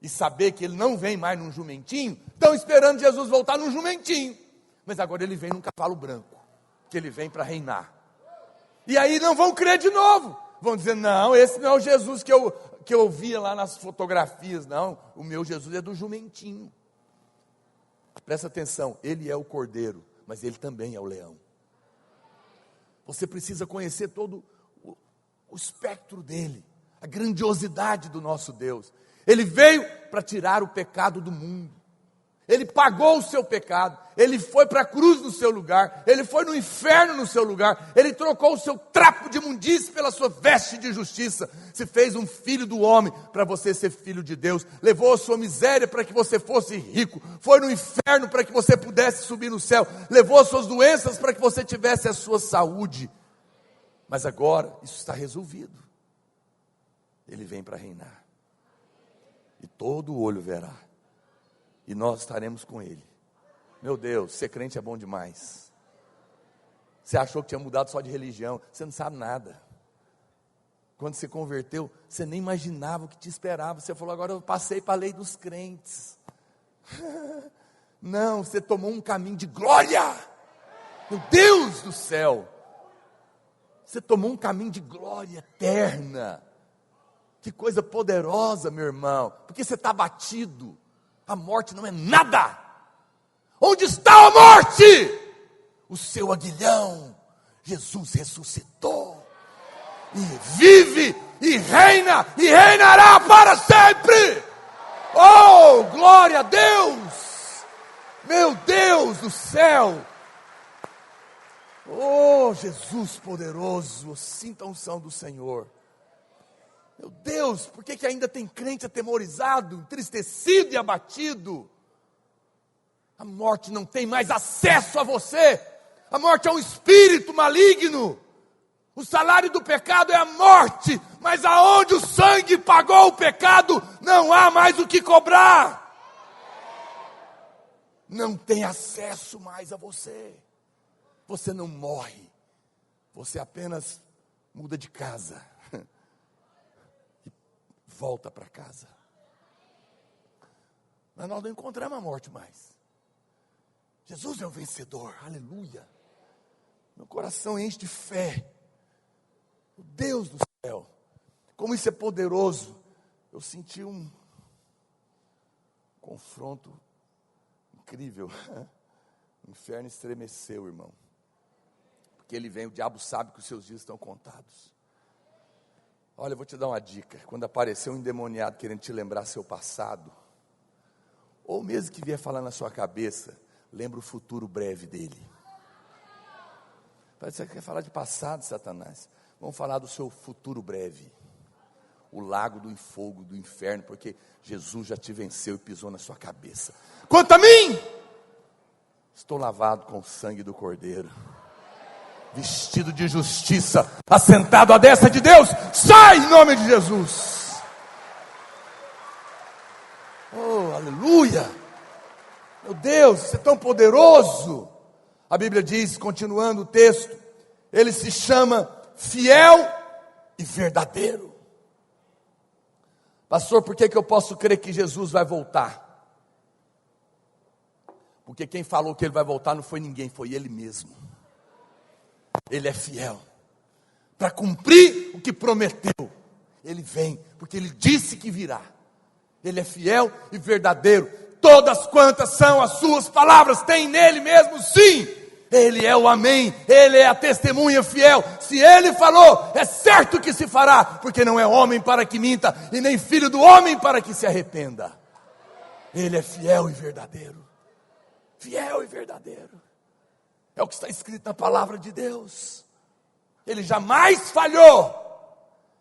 e saber que ele não vem mais num jumentinho, estão esperando Jesus voltar num jumentinho. Mas agora ele vem num cavalo branco, que ele vem para reinar. E aí não vão crer de novo. Vão dizer, não, esse não é o Jesus que eu via lá nas fotografias. Não, o meu Jesus é do jumentinho. Presta atenção, ele é o cordeiro, mas ele também é o leão. Você precisa conhecer todo o espectro dele, a grandiosidade do nosso Deus. Ele veio para tirar o pecado do mundo. Ele pagou o seu pecado. Ele foi para a cruz no seu lugar. Ele foi no inferno no seu lugar. Ele trocou o seu trapo de imundície pela sua veste de justiça. Se fez um filho do homem para você ser filho de Deus. Levou a sua miséria para que você fosse rico. Foi no inferno para que você pudesse subir no céu. Levou as suas doenças para que você tivesse a sua saúde. Mas agora isso está resolvido. Ele vem para reinar. E todo olho verá. E nós estaremos com ele. Meu Deus, ser crente é bom demais. Você achou que tinha mudado só de religião. Você não sabe nada. Quando você converteu, você nem imaginava o que te esperava. Você falou, agora eu passei para a lei dos crentes. Não, você tomou um caminho de glória. Meu Deus do céu. Você tomou um caminho de glória eterna. Que coisa poderosa, meu irmão, porque você está batido. A morte não é nada. Onde está a morte? O seu aguilhão. Jesus ressuscitou. E vive, e reina, e reinará para sempre. Oh, glória a Deus! Meu Deus do céu! Oh, Jesus poderoso, sinta a unção do Senhor. Meu Deus, por que ainda tem crente atemorizado, entristecido e abatido? A morte não tem mais acesso a você. A morte é um espírito maligno. O salário do pecado é a morte, mas aonde o sangue pagou o pecado, não há mais o que cobrar. Não tem acesso mais a você. Você não morre, você apenas muda de casa e volta para casa. Mas nós não encontramos a morte mais. Jesus é o vencedor, aleluia. Meu coração enche de fé. O Deus do céu, como isso é poderoso. Eu senti um confronto incrível. O inferno estremeceu, irmão. Porque ele vem, o diabo sabe que os seus dias estão contados. Olha, eu vou te dar uma dica. Quando aparecer um endemoniado querendo te lembrar seu passado, ou mesmo que vier falar na sua cabeça, lembra o futuro breve dele. Parece que você quer falar de passado, Satanás. Vamos falar do seu futuro breve. O lago do fogo do inferno, porque Jesus já te venceu e pisou na sua cabeça. Quanto a mim, estou lavado com o sangue do Cordeiro, vestido de justiça, assentado à destra de Deus. Sai em nome de Jesus. Oh, aleluia. Meu Deus, você é tão poderoso. A Bíblia diz, continuando o texto, ele se chama fiel e verdadeiro. Pastor, por que eu posso crer que Jesus vai voltar? Porque quem falou que ele vai voltar não foi ninguém, foi ele mesmo. Ele é fiel para cumprir o que prometeu. Ele vem, porque ele disse que virá. Ele é fiel e verdadeiro. Todas quantas são as suas palavras, tem nele mesmo, sim. Ele é o amém, ele é a testemunha fiel. Se ele falou, é certo que se fará, porque não é homem para que minta, e nem filho do homem para que se arrependa. Ele é fiel e verdadeiro. Fiel e verdadeiro. É o que está escrito na palavra de Deus. Ele jamais falhou.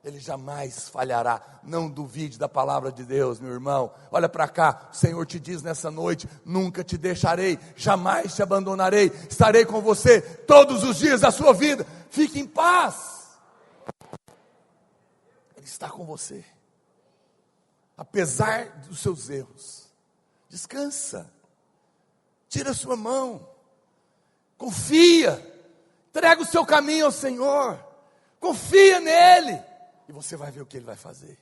Ele jamais falhará. Não duvide da palavra de Deus, meu irmão. Olha para cá, o Senhor te diz nessa noite: nunca te deixarei, jamais te abandonarei, estarei com você todos os dias da sua vida. Fique em paz. Ele está com você, apesar dos seus erros. Descansa, tira a sua mão, confia, entrega o seu caminho ao Senhor, confia nele. E você vai ver o que ele vai fazer.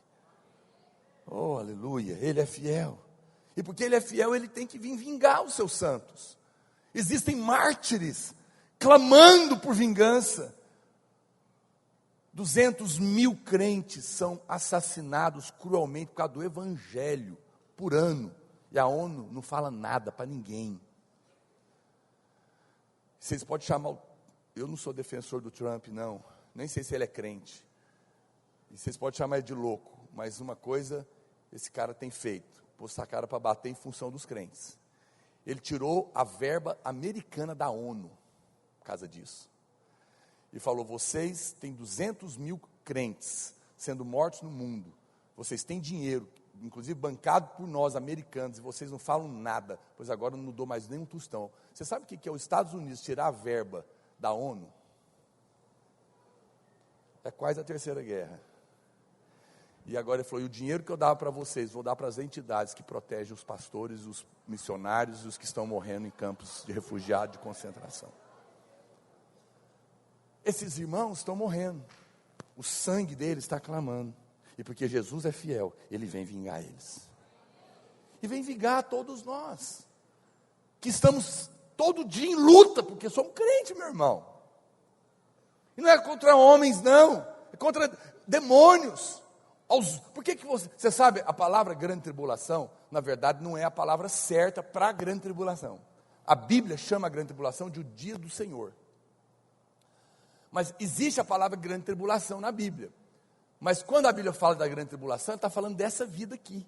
Oh, aleluia, ele é fiel. E porque ele é fiel, ele tem que vir vingar os seus santos. Existem mártires clamando por vingança. 200 mil crentes são assassinados cruelmente por causa do evangelho por ano. E a ONU não fala nada para ninguém. Vocês podem chamar, eu não sou defensor do Trump, não. Nem sei se ele é crente. E vocês podem chamar ele de louco, mas uma coisa esse cara tem feito: pôs a cara para bater em função dos crentes. Ele tirou a verba americana da ONU por causa disso. E falou: vocês têm 200 mil crentes sendo mortos no mundo. Vocês têm dinheiro, inclusive bancado por nós americanos, e vocês não falam nada, pois agora eu não dou mais nem um tostão. Você sabe o que é os Estados Unidos tirar a verba da ONU? É quase a terceira guerra. E agora ele falou: e o dinheiro que eu dava para vocês, vou dar para as entidades que protegem os pastores, os missionários e os que estão morrendo em campos de refugiados de concentração. Esses irmãos estão morrendo, o sangue deles está clamando. E porque Jesus é fiel, ele vem vingar eles. E vem vingar todos nós, que estamos todo dia em luta, porque somos crentes, meu irmão. E não é contra homens, não, é contra demônios. Por que você sabe, a palavra grande tribulação, na verdade, não é a palavra certa para a grande tribulação. A Bíblia chama a grande tribulação de o dia do Senhor. Mas existe a palavra grande tribulação na Bíblia. Mas quando a Bíblia fala da grande tribulação, está falando dessa vida aqui.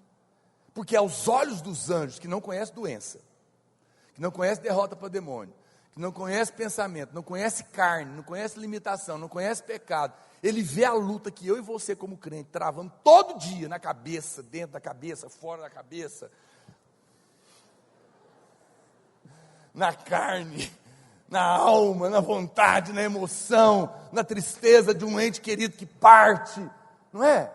Porque aos olhos dos anjos, que não conhecem doença, que não conhecem derrota para o demônio, que não conhece pensamento, não conhece carne, não conhece limitação, não conhece pecado, ele vê a luta que eu e você como crente travamos todo dia na cabeça, dentro da cabeça, fora da cabeça, na carne, na alma, na vontade, na emoção, na tristeza de um ente querido que parte, não é?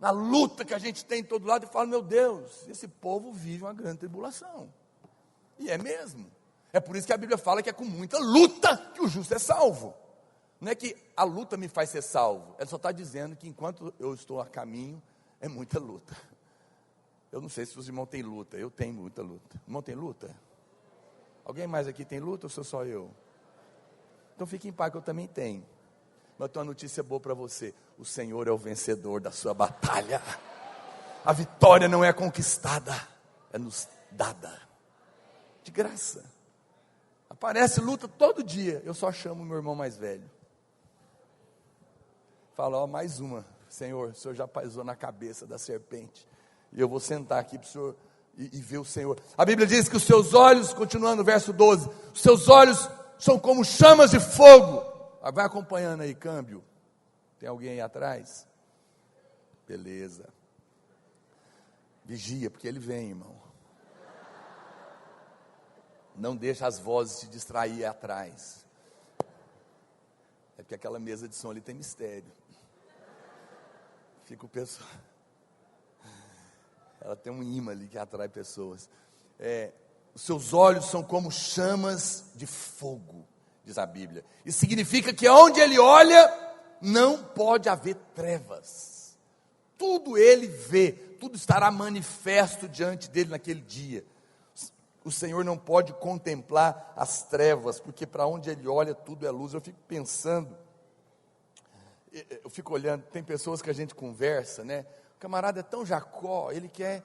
Na luta que a gente tem em todo lado, e fala, meu Deus, esse povo vive uma grande tribulação. E é mesmo. É por isso que a Bíblia fala que é com muita luta que o justo é salvo. Não é que a luta me faz ser salvo. Ela só está dizendo que enquanto eu estou a caminho, é muita luta. Eu não sei se os irmãos têm luta. Eu tenho muita luta. O irmão tem luta? Alguém mais aqui tem luta ou sou só eu? Então fique em paz que eu também tenho. Mas eu tenho uma notícia boa para você. O Senhor é o vencedor da sua batalha. A vitória não é conquistada, é nos dada. De graça. Aparece luta todo dia. Eu só chamo o meu irmão mais velho. Falo, ó, mais uma. Senhor, o Senhor já pisou na cabeça da serpente. E eu vou sentar aqui para o Senhor e ver o Senhor. A Bíblia diz que os seus olhos, continuando no verso 12, os seus olhos são como chamas de fogo. Vai acompanhando aí, câmbio. Tem alguém aí atrás? Beleza. Vigia, porque ele vem, irmão. Não deixa as vozes te distrair atrás. É porque aquela mesa de som ali tem mistério. Fica o pessoal. Ela tem um imã ali que atrai pessoas. Os seus olhos são como chamas de fogo, diz a Bíblia. Isso significa que onde ele olha, não pode haver trevas. Tudo ele vê, tudo estará manifesto diante dele naquele dia. O Senhor não pode contemplar as trevas, porque para onde ele olha, tudo é luz. Eu fico pensando, eu fico olhando, tem pessoas que a gente conversa, né? O camarada é tão Jacó, ele quer...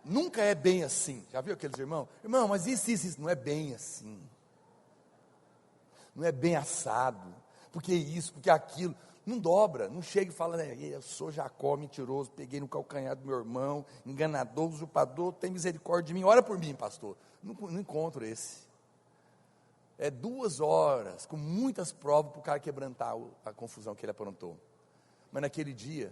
Nunca é bem assim. Já viu aqueles irmãos? Irmão, mas isso, não é bem assim. Não é bem assado. Porque isso, porque aquilo. Não dobra, não chega e fala, né, eu sou Jacó, mentiroso, peguei no calcanhar do meu irmão, enganador, usurpador, tem misericórdia de mim, ora por mim, pastor. Não encontro esse. É 2 horas, com muitas provas para o cara quebrantar a confusão que ele aprontou. Mas naquele dia,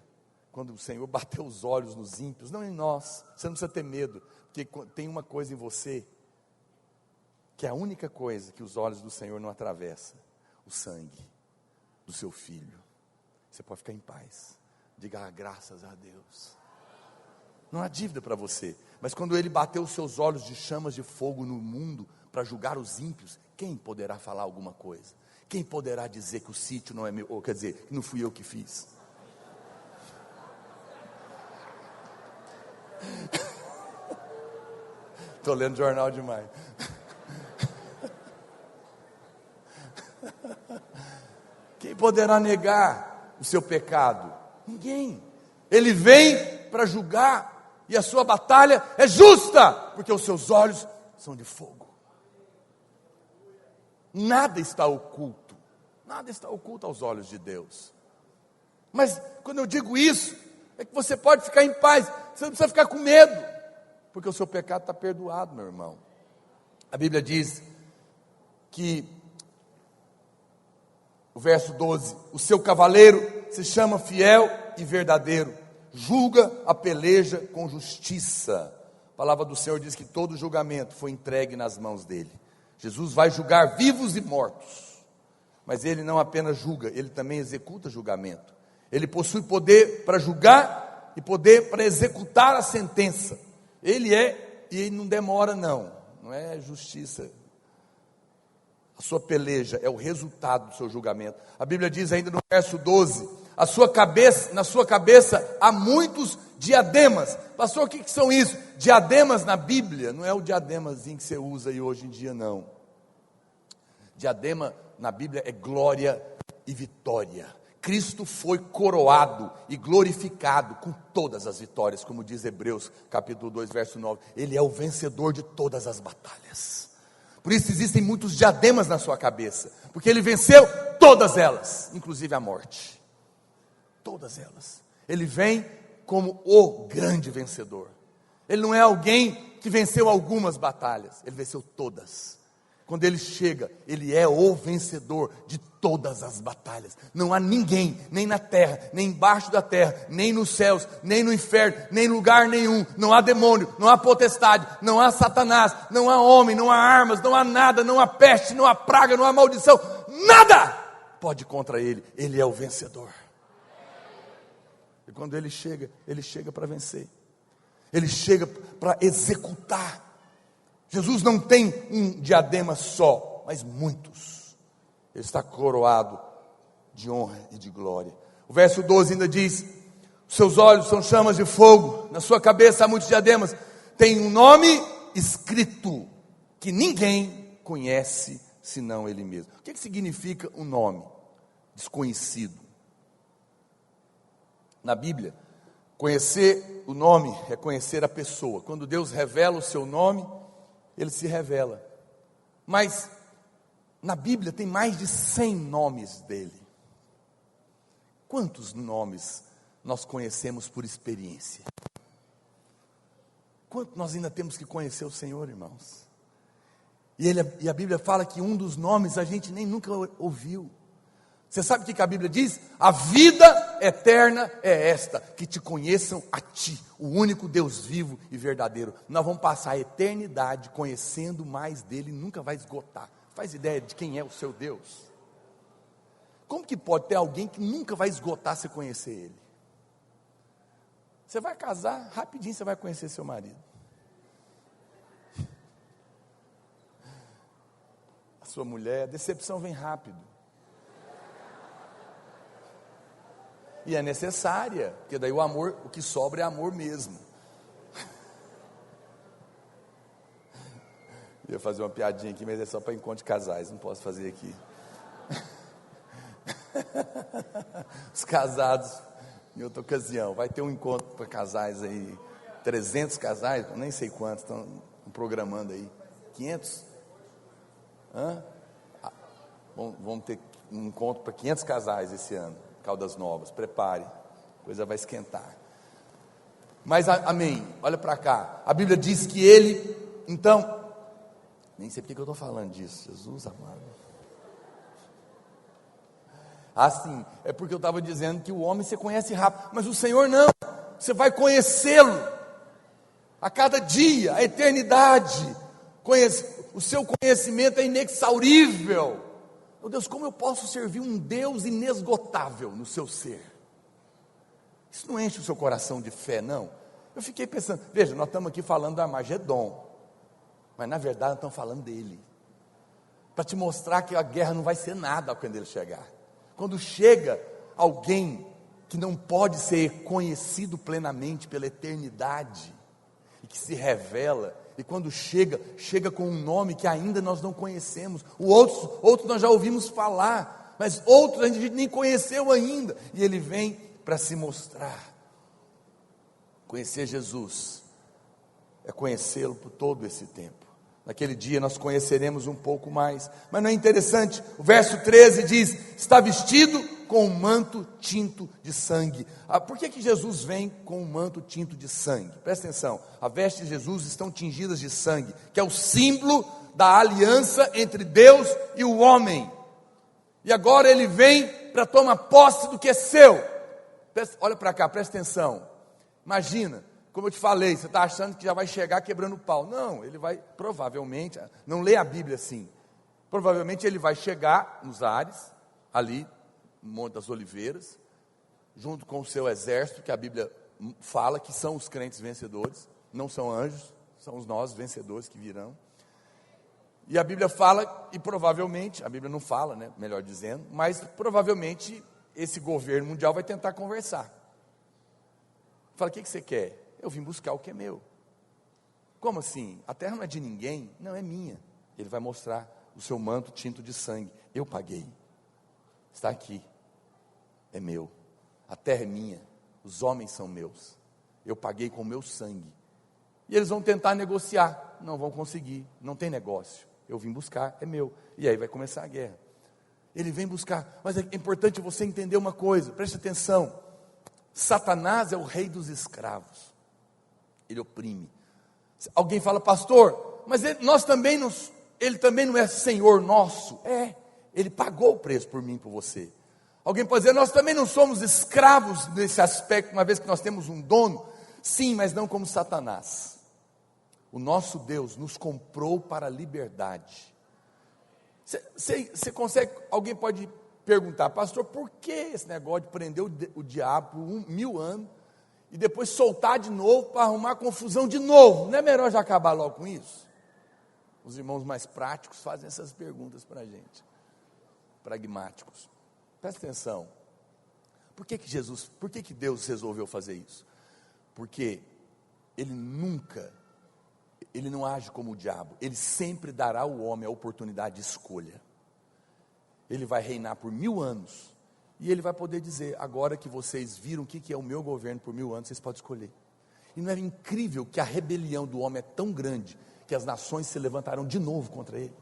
quando o Senhor bateu os olhos nos ímpios, não em nós, você não precisa ter medo, porque tem uma coisa em você, que é a única coisa que os olhos do Senhor não atravessam, o sangue do seu filho. Você pode ficar em paz, diga graças a Deus. Não há dívida para você, mas quando ele bateu os seus olhos de chamas de fogo no mundo, para julgar os ímpios, quem poderá falar alguma coisa? Quem poderá dizer que o sítio não é meu, ou quer dizer, que não fui eu que fiz? Estou lendo jornal demais. Quem poderá negar o seu pecado? Ninguém. Ele vem para julgar, e a sua batalha é justa, porque os seus olhos são de fogo. Nada está oculto, nada está oculto aos olhos de Deus. Mas quando eu digo isso, é que você pode ficar em paz, você não precisa ficar com medo, porque o seu pecado está perdoado, meu irmão. A Bíblia diz que, o verso 12, o seu cavaleiro se chama fiel e verdadeiro, julga a peleja com justiça. A palavra do Senhor diz que todo julgamento foi entregue nas mãos dele. Jesus vai julgar vivos e mortos, mas ele não apenas julga, ele também executa julgamento. Ele possui poder para julgar e poder para executar a sentença. Ele é, e ele não demora não é justiça. A sua peleja é o resultado do seu julgamento. A Bíblia diz ainda no verso 12, na sua cabeça há muitos diademas. Pastor, o que são isso? Diademas na Bíblia, não é o diademazinho que você usa aí hoje em dia, não. Diadema na Bíblia é glória e vitória. Cristo foi coroado e glorificado com todas as vitórias, como diz Hebreus capítulo 2, verso 9. Ele é o vencedor de todas as batalhas. Por isso existem muitos diademas na sua cabeça, porque ele venceu todas elas, inclusive a morte. Todas elas. Ele vem como o grande vencedor. Ele não é alguém que venceu algumas batalhas, ele venceu todas. Quando ele chega, ele é o vencedor de todas as batalhas. Não há ninguém, nem na terra, nem embaixo da terra, nem nos céus, nem no inferno, nem em lugar nenhum. Não há demônio, não há potestade, não há Satanás, não há homem, não há armas, não há nada, não há peste, não há praga, não há maldição. Nada pode contra ele. Ele é o vencedor. E quando ele chega para vencer. Ele chega para executar. Jesus não tem um diadema só, mas muitos. Ele está coroado de honra e de glória. O verso 12 ainda diz: seus olhos são chamas de fogo, na sua cabeça há muitos diademas. Tem um nome escrito que ninguém conhece senão ele mesmo. O que significa um nome desconhecido? Na Bíblia, conhecer o nome é conhecer a pessoa. Quando Deus revela o seu nome, ele se revela. Mas na Bíblia tem mais de 100 nomes dele. Quantos nomes nós conhecemos por experiência? Quanto nós ainda temos que conhecer o Senhor, irmãos? E a Bíblia fala que um dos nomes a gente nem nunca ouviu. Você sabe o que a Bíblia diz? A vida eterna é esta, que te conheçam a ti, o único Deus vivo e verdadeiro. Nós vamos passar a eternidade conhecendo mais dele, nunca vai esgotar. Faz ideia de quem é o seu Deus? Como que pode ter alguém que nunca vai esgotar se conhecer ele? Você vai casar, rapidinho você vai conhecer seu marido. A sua mulher, a decepção vem rápido. E é necessária, porque daí o amor, o que sobra é amor mesmo. Eu ia fazer uma piadinha aqui, mas é só para encontro de casais, não posso fazer aqui. Os casados, em outra ocasião, vai ter um encontro para casais aí, 300 casais, eu nem sei quantos estão programando aí, 500? Vamos ter um encontro para 500 casais esse ano. Caldas Novas, prepare, a coisa vai esquentar. Mas amém, olha para cá, a Bíblia diz que ele, então, nem sei porque que eu estou falando disso, Jesus amado. Sim, é porque eu estava dizendo que o homem você conhece rápido, mas o Senhor não, você vai conhecê-lo, a cada dia, a eternidade, o seu conhecimento é inexaurível. Meu Deus, como eu posso servir um Deus inesgotável no seu ser? Isso não enche o seu coração de fé, não? Eu fiquei pensando, veja, nós estamos aqui falando do Armagedon, mas na verdade nós estamos falando dele, para te mostrar que a guerra não vai ser nada quando ele chegar. Quando chega alguém que não pode ser conhecido plenamente pela eternidade, e que se revela, e quando chega com um nome que ainda nós não conhecemos. Outros nós já ouvimos falar, mas outros a gente nem conheceu ainda. E ele vem para se mostrar. Conhecer Jesus é conhecê-lo por todo esse tempo. Naquele dia nós conheceremos um pouco mais. Mas não é interessante? O verso 13 diz: está vestido com um manto tinto de sangue. Por que Jesus vem com um manto tinto de sangue? Presta atenção, a veste de Jesus estão tingidas de sangue, que é o símbolo da aliança entre Deus e o homem. E agora ele vem para tomar posse do que é seu. Olha para cá, presta atenção. Imagina, como eu te falei, você está achando que já vai chegar quebrando o pau. Não, ele vai, provavelmente, não lê a Bíblia assim. Provavelmente ele vai chegar nos ares, ali, no Monte das Oliveiras, junto com o seu exército, que a Bíblia fala que são os crentes vencedores, não são anjos, são os nós vencedores que virão. E a Bíblia fala, e provavelmente, a Bíblia não fala, né, melhor dizendo, mas provavelmente esse governo mundial vai tentar conversar. Fala, o que você quer? Eu vim buscar o que é meu. Como assim? A terra não é de ninguém? Não, é minha. Ele vai mostrar o seu manto tinto de sangue. Eu paguei. Está aqui. é meu, a terra é minha, os homens são meus, eu paguei com o meu sangue. E eles vão tentar negociar, não vão conseguir, não tem negócio, eu vim buscar, é meu. E aí vai começar a guerra. Ele vem buscar, mas é importante você entender uma coisa, preste atenção, Satanás é o rei dos escravos, ele oprime. Alguém fala, pastor, mas ele também não é Senhor nosso. Ele pagou o preço por mim e por você. Alguém pode dizer, nós também não somos escravos nesse aspecto, uma vez que nós temos um dono. Sim, mas não como Satanás. O nosso Deus nos comprou para a liberdade. Você consegue, alguém pode perguntar, pastor, por que esse negócio de prender o diabo por 1000 anos e depois soltar de novo para arrumar confusão de novo? Não é melhor já acabar logo com isso? Os irmãos mais práticos fazem essas perguntas para a gente, pragmáticos. Presta atenção, por que Deus resolveu fazer isso? Porque Ele não age como o diabo, Ele sempre dará ao homem a oportunidade de escolha. Ele vai reinar por 1000 anos, e Ele vai poder dizer, agora que vocês viram o que é o meu governo por 1000 anos, vocês podem escolher. E não é incrível que a rebelião do homem é tão grande, que as nações se levantarão de novo contra Ele?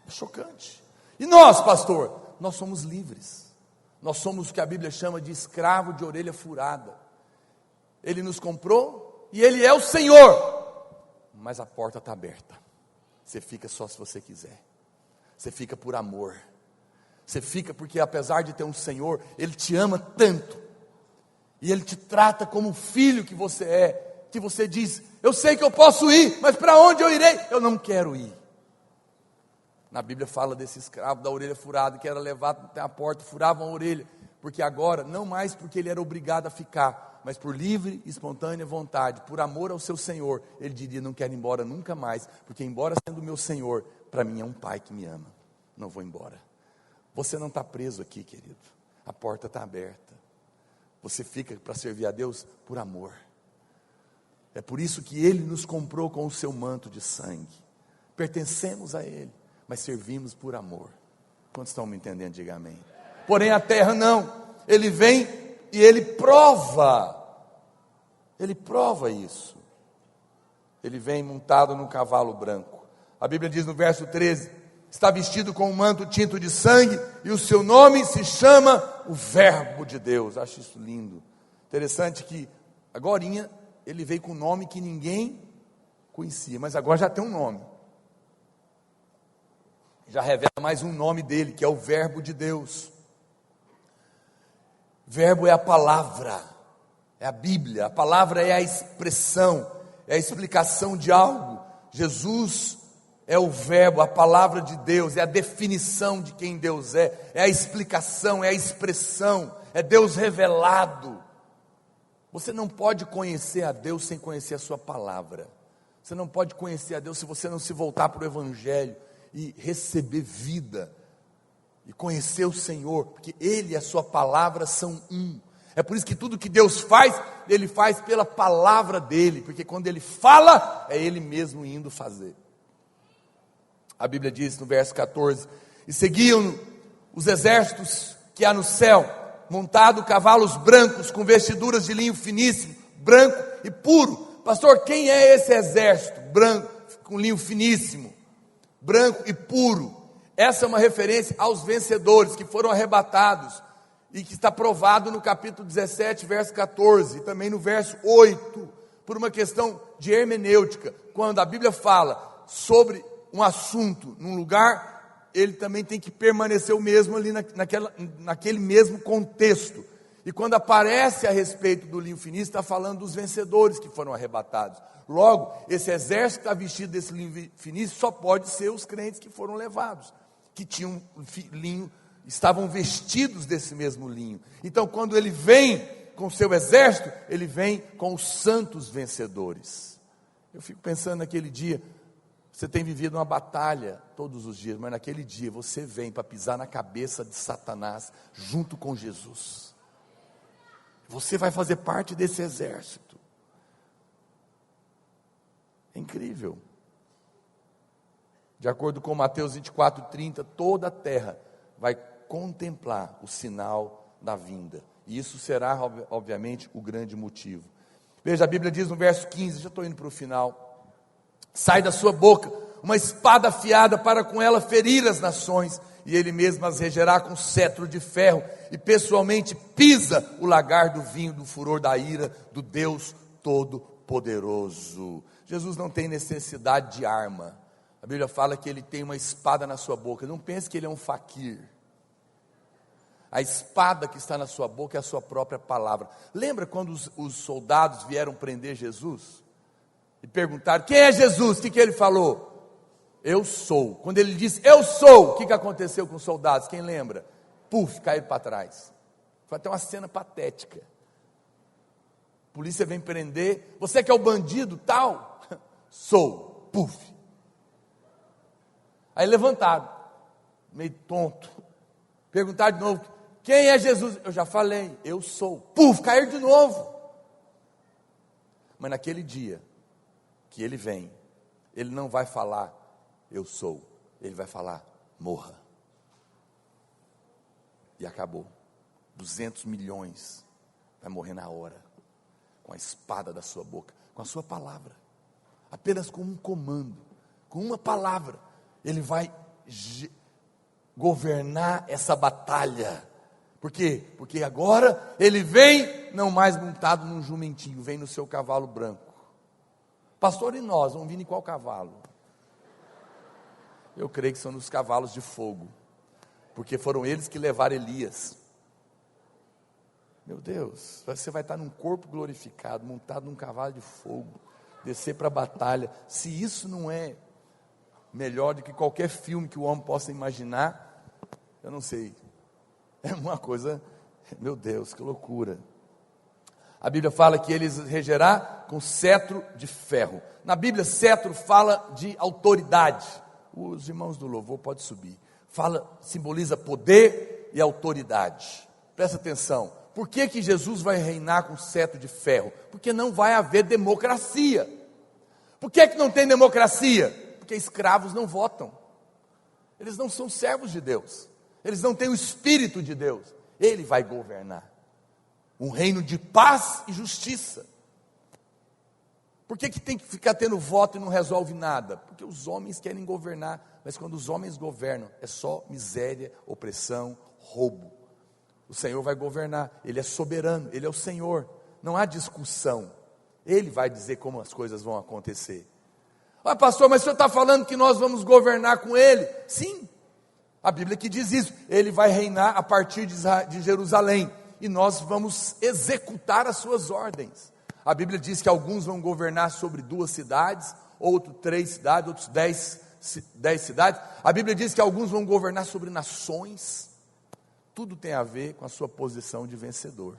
É chocante. E nós, pastor, nós somos livres, nós somos o que a Bíblia chama de escravo de orelha furada. Ele nos comprou, e Ele é o Senhor, mas a porta está aberta, você fica só se você quiser, você fica por amor, você fica porque apesar de ter um Senhor, Ele te ama tanto, e Ele te trata como o filho que você é, que você diz, eu sei que eu posso ir, mas para onde eu irei? Eu não quero ir. Na Bíblia fala desse escravo da orelha furada, que era levado até a porta, furavam a orelha, porque agora, não mais porque ele era obrigado a ficar, mas por livre e espontânea vontade, por amor ao seu Senhor, ele diria, não quero ir embora nunca mais, porque embora sendo meu Senhor, para mim é um pai que me ama, não vou embora. Você não está preso aqui, querido, a porta está aberta, você fica para servir a Deus por amor. É por isso que Ele nos comprou com o seu manto de sangue, pertencemos a Ele, mas servimos por amor. Quantos estão me entendendo? Diga amém. Porém a terra não, Ele vem e Ele prova isso. Ele vem montado num cavalo branco. A Bíblia diz no verso 13, está vestido com um manto tinto de sangue, e o seu nome se chama o Verbo de Deus. Acho isso lindo. Interessante que agorinha ele veio com um nome que ninguém conhecia, mas agora já tem um nome. Já revela mais um nome dele, que é o Verbo de Deus. Verbo é a palavra, é a Bíblia, a palavra é a expressão, é a explicação de algo. Jesus é o verbo, a palavra de Deus, é a definição de quem Deus é a explicação, é a expressão, é Deus revelado. Você não pode conhecer a Deus sem conhecer a sua palavra. Você não pode conhecer a Deus se você não se voltar para o Evangelho e receber vida, e conhecer o Senhor, porque Ele e a sua palavra são um. É por isso que tudo que Deus faz, Ele faz pela palavra dEle, porque quando Ele fala, é Ele mesmo indo fazer. A Bíblia diz no verso 14, e seguiam os exércitos que há no céu, montado cavalos brancos, com vestiduras de linho finíssimo, branco e puro. Pastor, quem é esse exército branco, com linho finíssimo, branco e puro? Essa é uma referência aos vencedores que foram arrebatados, e que está provado no capítulo 17, verso 14, e também no verso 8, por uma questão de hermenêutica. Quando a Bíblia fala sobre um assunto num lugar, ele também tem que permanecer o mesmo ali naquele mesmo contexto. E quando aparece a respeito do linho finíssimo, está falando dos vencedores que foram arrebatados. Logo, esse exército que está vestido desse linho finíssimo só pode ser os crentes que foram levados, que tinham linho, estavam vestidos desse mesmo linho. Então, quando ele vem com o seu exército, ele vem com os santos vencedores. Eu fico pensando naquele dia, você tem vivido uma batalha todos os dias, mas naquele dia você vem para pisar na cabeça de Satanás junto com Jesus. Você vai fazer parte desse exército. É incrível. De acordo com Mateus 24:30, toda a terra vai contemplar o sinal da vinda. E isso será, obviamente, o grande motivo. Veja, a Bíblia diz no verso 15, já estou indo para o final: sai da sua boca uma espada afiada para com ela ferir as nações, e ele mesmo as regerá com cetro de ferro, e pessoalmente pisa o lagar do vinho do furor da ira do Deus Todo-Poderoso. Jesus não tem necessidade de arma. A Bíblia fala que ele tem uma espada na sua boca. Não pense que ele é um faquir. A espada que está na sua boca é a sua própria palavra. Lembra quando os soldados vieram prender Jesus? E perguntaram: quem é Jesus? O que ele falou? Eu sou. Quando ele disse eu sou, o que aconteceu com os soldados? Quem lembra? Puf, caíram para trás. Foi até uma cena patética. A polícia vem prender: você que é o bandido tal? Sou. Puf. Aí levantaram, meio tonto. Perguntaram de novo: quem é Jesus? Eu já falei, eu sou. Puf, caíram de novo. Mas naquele dia que ele vem, ele não vai falar eu sou, ele vai falar morra. E acabou. 200 milhões vai morrer na hora, com a espada da sua boca, com a sua palavra. Apenas com um comando, com uma palavra, ele vai governar essa batalha. Por quê? Porque agora ele vem não mais montado num jumentinho, vem no seu cavalo branco. Pastor, e nós vamos vir em qual cavalo? Eu creio que são nos cavalos de fogo, porque foram eles que levaram Elias. Meu Deus, você vai estar num corpo glorificado, montado num cavalo de fogo, descer para a batalha. Se isso não é melhor do que qualquer filme que o homem possa imaginar, eu não sei. É uma coisa, meu Deus, que loucura. A Bíblia fala que ele regerá com cetro de ferro. Na Bíblia, cetro fala de autoridade. Os irmãos do louvor podem subir. Simboliza poder e autoridade. Presta atenção. Por que Jesus vai reinar com cetro de ferro? Porque não vai haver democracia. Por que não tem democracia? Porque escravos não votam. Eles não são servos de Deus. Eles não têm o Espírito de Deus. Ele vai governar um reino de paz e justiça. Por que tem que ficar tendo voto e não resolve nada? Porque os homens querem governar, mas quando os homens governam, é só miséria, opressão, roubo. O Senhor vai governar, Ele é soberano, Ele é o Senhor, não há discussão. Ele vai dizer como as coisas vão acontecer. Ah, pastor, mas o senhor está falando que nós vamos governar com Ele? Sim, a Bíblia que diz isso. Ele vai reinar a partir de Jerusalém, e nós vamos executar as suas ordens. A Bíblia diz que alguns vão governar sobre 2 cidades, outros 3 cidades, outros 10 cidades. A Bíblia diz que alguns vão governar sobre nações. Tudo tem a ver com a sua posição de vencedor.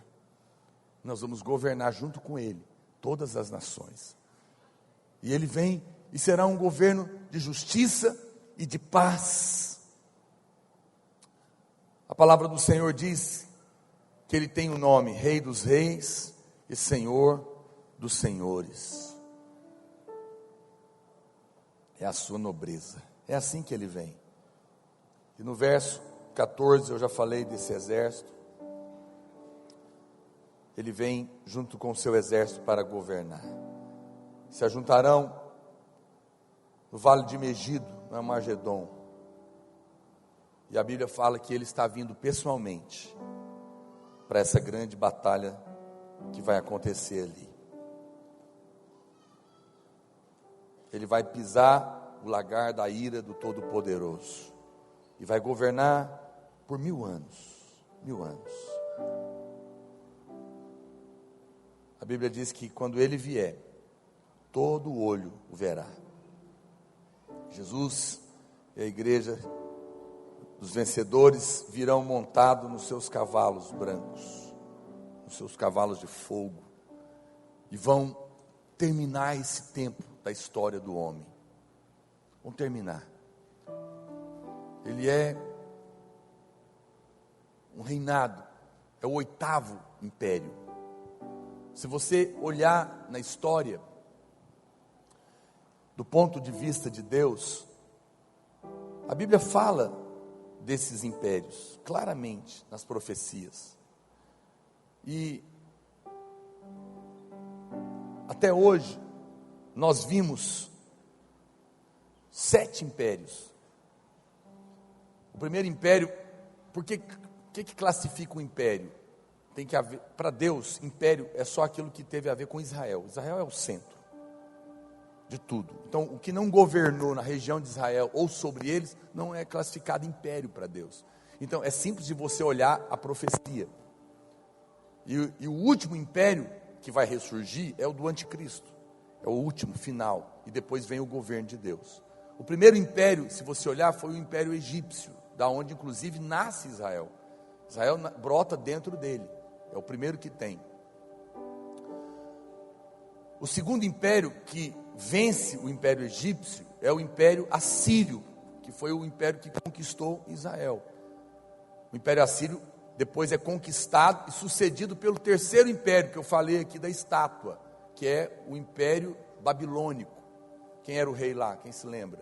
Nós vamos governar junto com Ele todas as nações. E Ele vem e será um governo de justiça e de paz. A palavra do Senhor diz que Ele tem o nome Rei dos Reis e Senhor dos Senhores. É a sua nobreza. É assim que Ele vem. E no verso 14 eu já falei desse exército. Ele vem junto com o seu exército para governar. Se ajuntarão no vale de Megido, no Armagedon. E a Bíblia fala que Ele está vindo pessoalmente para essa grande batalha que vai acontecer ali. Ele vai pisar o lagar da ira do Todo-Poderoso e vai governar por 1000 anos. 1000 anos. A Bíblia diz que quando Ele vier, todo olho o verá. Jesus e a igreja dos vencedores virão montados nos seus cavalos brancos, nos seus cavalos de fogo, e vão terminar esse tempo da história do homem. Vão terminar. Ele é um reinado, é o 8º império. Se você olhar na história, do ponto de vista de Deus, a Bíblia fala desses impérios, claramente nas profecias. E até hoje nós vimos 7 impérios. O primeiro império, por que classifica o império? Tem que haver, para Deus, império é só aquilo que teve a ver com Israel. Israel é o centro de tudo. Então, o que não governou na região de Israel ou sobre eles, não é classificado império para Deus. Então, é simples de você olhar a profecia. E o último império que vai ressurgir é o do anticristo. É o último, final. E depois vem o governo de Deus. O primeiro império, se você olhar, foi o império egípcio, da onde inclusive nasce Israel. Israel brota dentro dele. É o primeiro que tem. O segundo império que vence o império egípcio é o império assírio, que foi o império que conquistou Israel. O império assírio depois é conquistado e sucedido pelo terceiro império, que eu falei aqui da estátua, que é o império babilônico. Quem era o rei lá? Quem se lembra?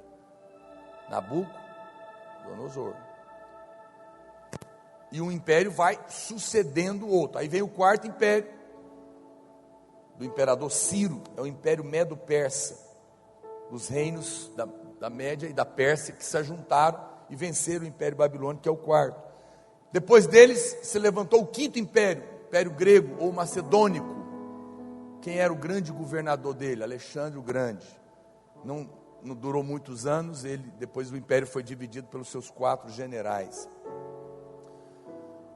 Nabucodonosor. E um império vai sucedendo o outro. Aí vem o quarto império, do imperador Ciro, é o império Medo-Persa, os reinos da Média e da Pérsia que se ajuntaram e venceram o império babilônico, que é o quarto. Depois deles se levantou o quinto império, império grego ou macedônico. Quem era o grande governador dele? Alexandre o Grande. Não durou muitos anos, depois o império foi dividido pelos seus 4 generais.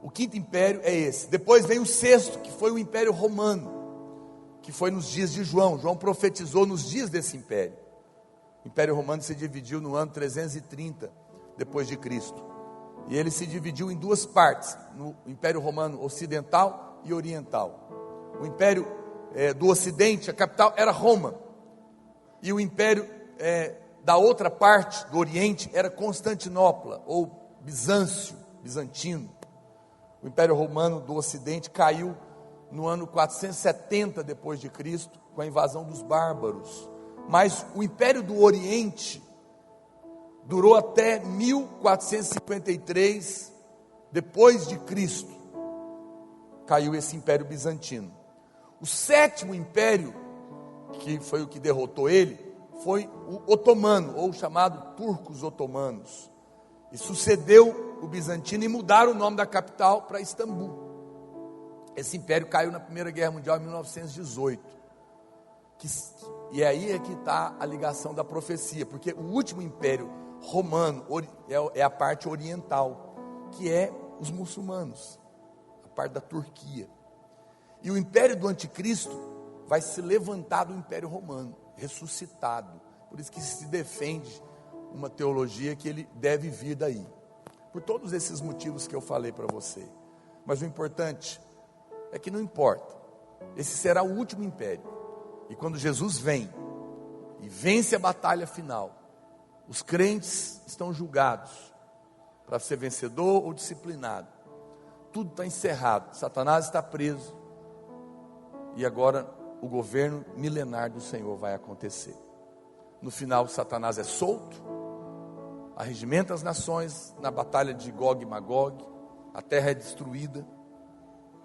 O quinto império é esse. Depois vem o sexto, que foi o império romano, que foi nos dias de João. João profetizou nos dias desse império. O império romano se dividiu no ano 330 depois de Cristo. E ele se dividiu em 2 partes, no império romano ocidental e oriental. O império do ocidente, a capital era Roma. E o império da outra parte, do oriente, era Constantinopla, ou bizantino. O império romano do ocidente caiu no ano 470 depois de Cristo, com a invasão dos bárbaros. Mas o império do oriente durou até 1453 depois de Cristo. Caiu esse império bizantino. O sétimo império, que foi o que derrotou ele, foi o otomano, ou chamado turcos otomanos. E sucedeu o bizantino e mudaram o nome da capital para Istambul. Esse império caiu na Primeira Guerra Mundial em 1918. E aí é que está a ligação da profecia, porque o último império romano é a parte oriental, que é os muçulmanos, a parte da Turquia. E o império do anticristo vai se levantar do império romano, ressuscitado. Por isso que se defende uma teologia que ele deve vir daí. Por todos esses motivos que eu falei para você. Mas o importante é que não importa. Esse será o último império. E quando Jesus vem e vence a batalha final, os crentes estão julgados para ser vencedor ou disciplinado. Tudo está encerrado. Satanás está preso. E agora o governo milenar do Senhor vai acontecer. No final, Satanás é solto, arregimenta as nações na batalha de Gog e Magog, a terra é destruída,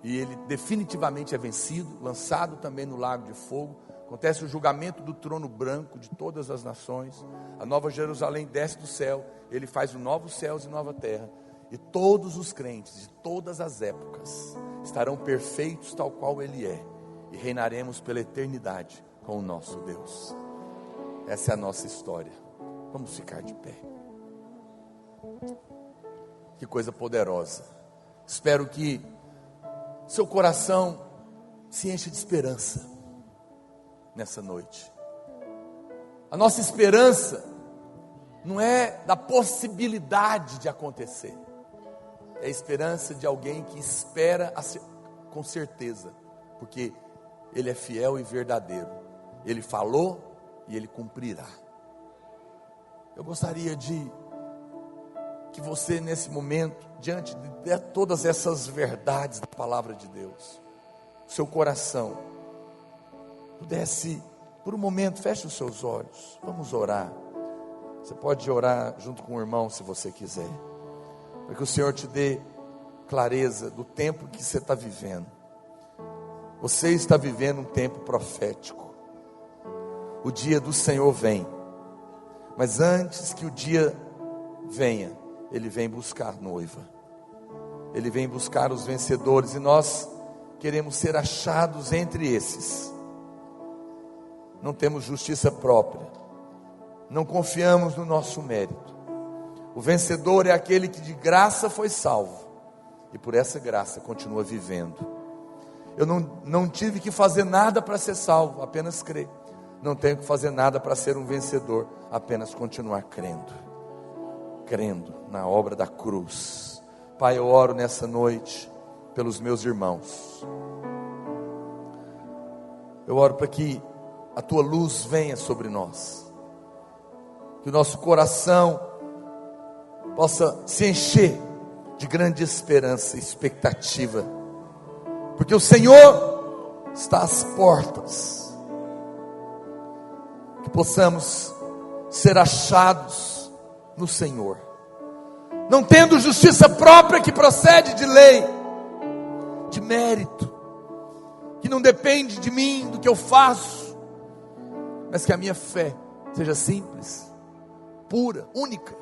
e ele definitivamente é vencido, lançado também no lago de fogo. Acontece o julgamento do trono branco de todas as nações, a nova Jerusalém desce do céu, ele faz o novo céus e nova terra, e todos os crentes de todas as épocas estarão perfeitos tal qual ele é, e reinaremos pela eternidade com o nosso Deus. Essa é a nossa história. Vamos ficar de pé. Que coisa poderosa. Espero que seu coração se encha de esperança nessa noite. A nossa esperança não é da possibilidade de acontecer, é a esperança de alguém que espera com certeza, porque Ele é fiel e verdadeiro. Ele falou e Ele cumprirá. Eu gostaria de que você nesse momento, diante de todas essas verdades da palavra de Deus, seu coração pudesse, por um momento, feche os seus olhos, vamos orar. Você pode orar junto com o irmão se você quiser. para que o Senhor te dê clareza do tempo que você está vivendo. Você está vivendo um tempo profético. O dia do Senhor vem, mas antes que o dia venha, Ele vem buscar noiva, Ele vem buscar os vencedores, e nós queremos ser achados entre esses. Não temos justiça própria, não confiamos no nosso mérito. O vencedor é aquele que de graça foi salvo, e por essa graça continua vivendo. Eu não tive que fazer nada para ser salvo, apenas crer. Não tenho que fazer nada para ser um vencedor, apenas continuar crendo na obra da cruz. Pai, eu oro nessa noite pelos meus irmãos. Eu oro para que a tua luz venha sobre nós, que o nosso coração possa se encher de grande esperança e expectativa, porque o Senhor está às portas. Que possamos ser achados no Senhor, não tendo justiça própria que procede de lei, de mérito, que não depende de mim, do que eu faço, mas que a minha fé seja simples, pura, única,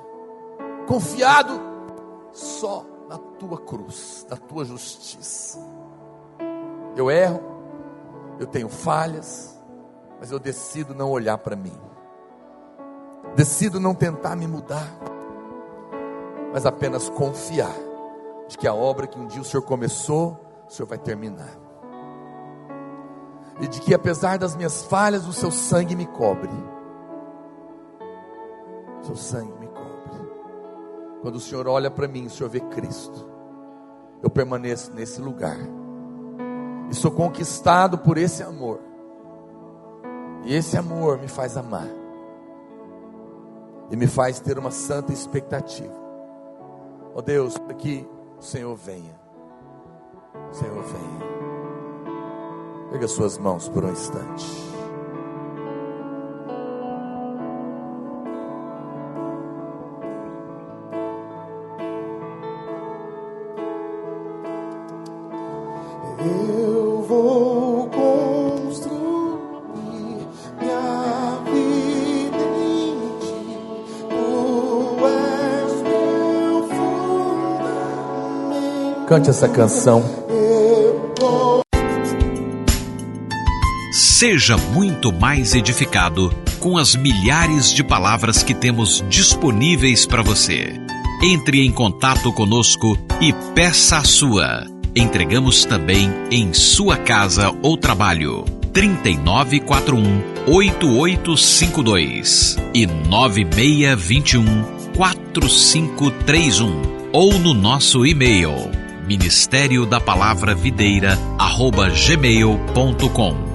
confiado só na tua cruz, na tua justiça. Eu erro, eu tenho falhas, mas eu decido não olhar para mim, decido não tentar me mudar, mas apenas confiar de que a obra que um dia o Senhor começou, o Senhor vai terminar, e de que apesar das minhas falhas, o seu sangue me cobre. O seu sangue me cobre. Quando o Senhor olha para mim, o Senhor vê Cristo. Eu permaneço nesse lugar e sou conquistado por esse amor, e esse amor me faz amar e me faz ter uma santa expectativa. Ó Deus, para que o Senhor venha, o Senhor venha. Pega suas mãos por um instante. Eu vou construir minha vida em ti. Tu és meu fundamento. Cante essa canção. Seja muito mais edificado com as milhares de palavras que temos disponíveis para você. Entre em contato conosco e peça a sua. Entregamos também em sua casa ou trabalho. 3941-8852 e 9621-4531 ou no nosso e-mail ministériodapalavravideira@gmail.com.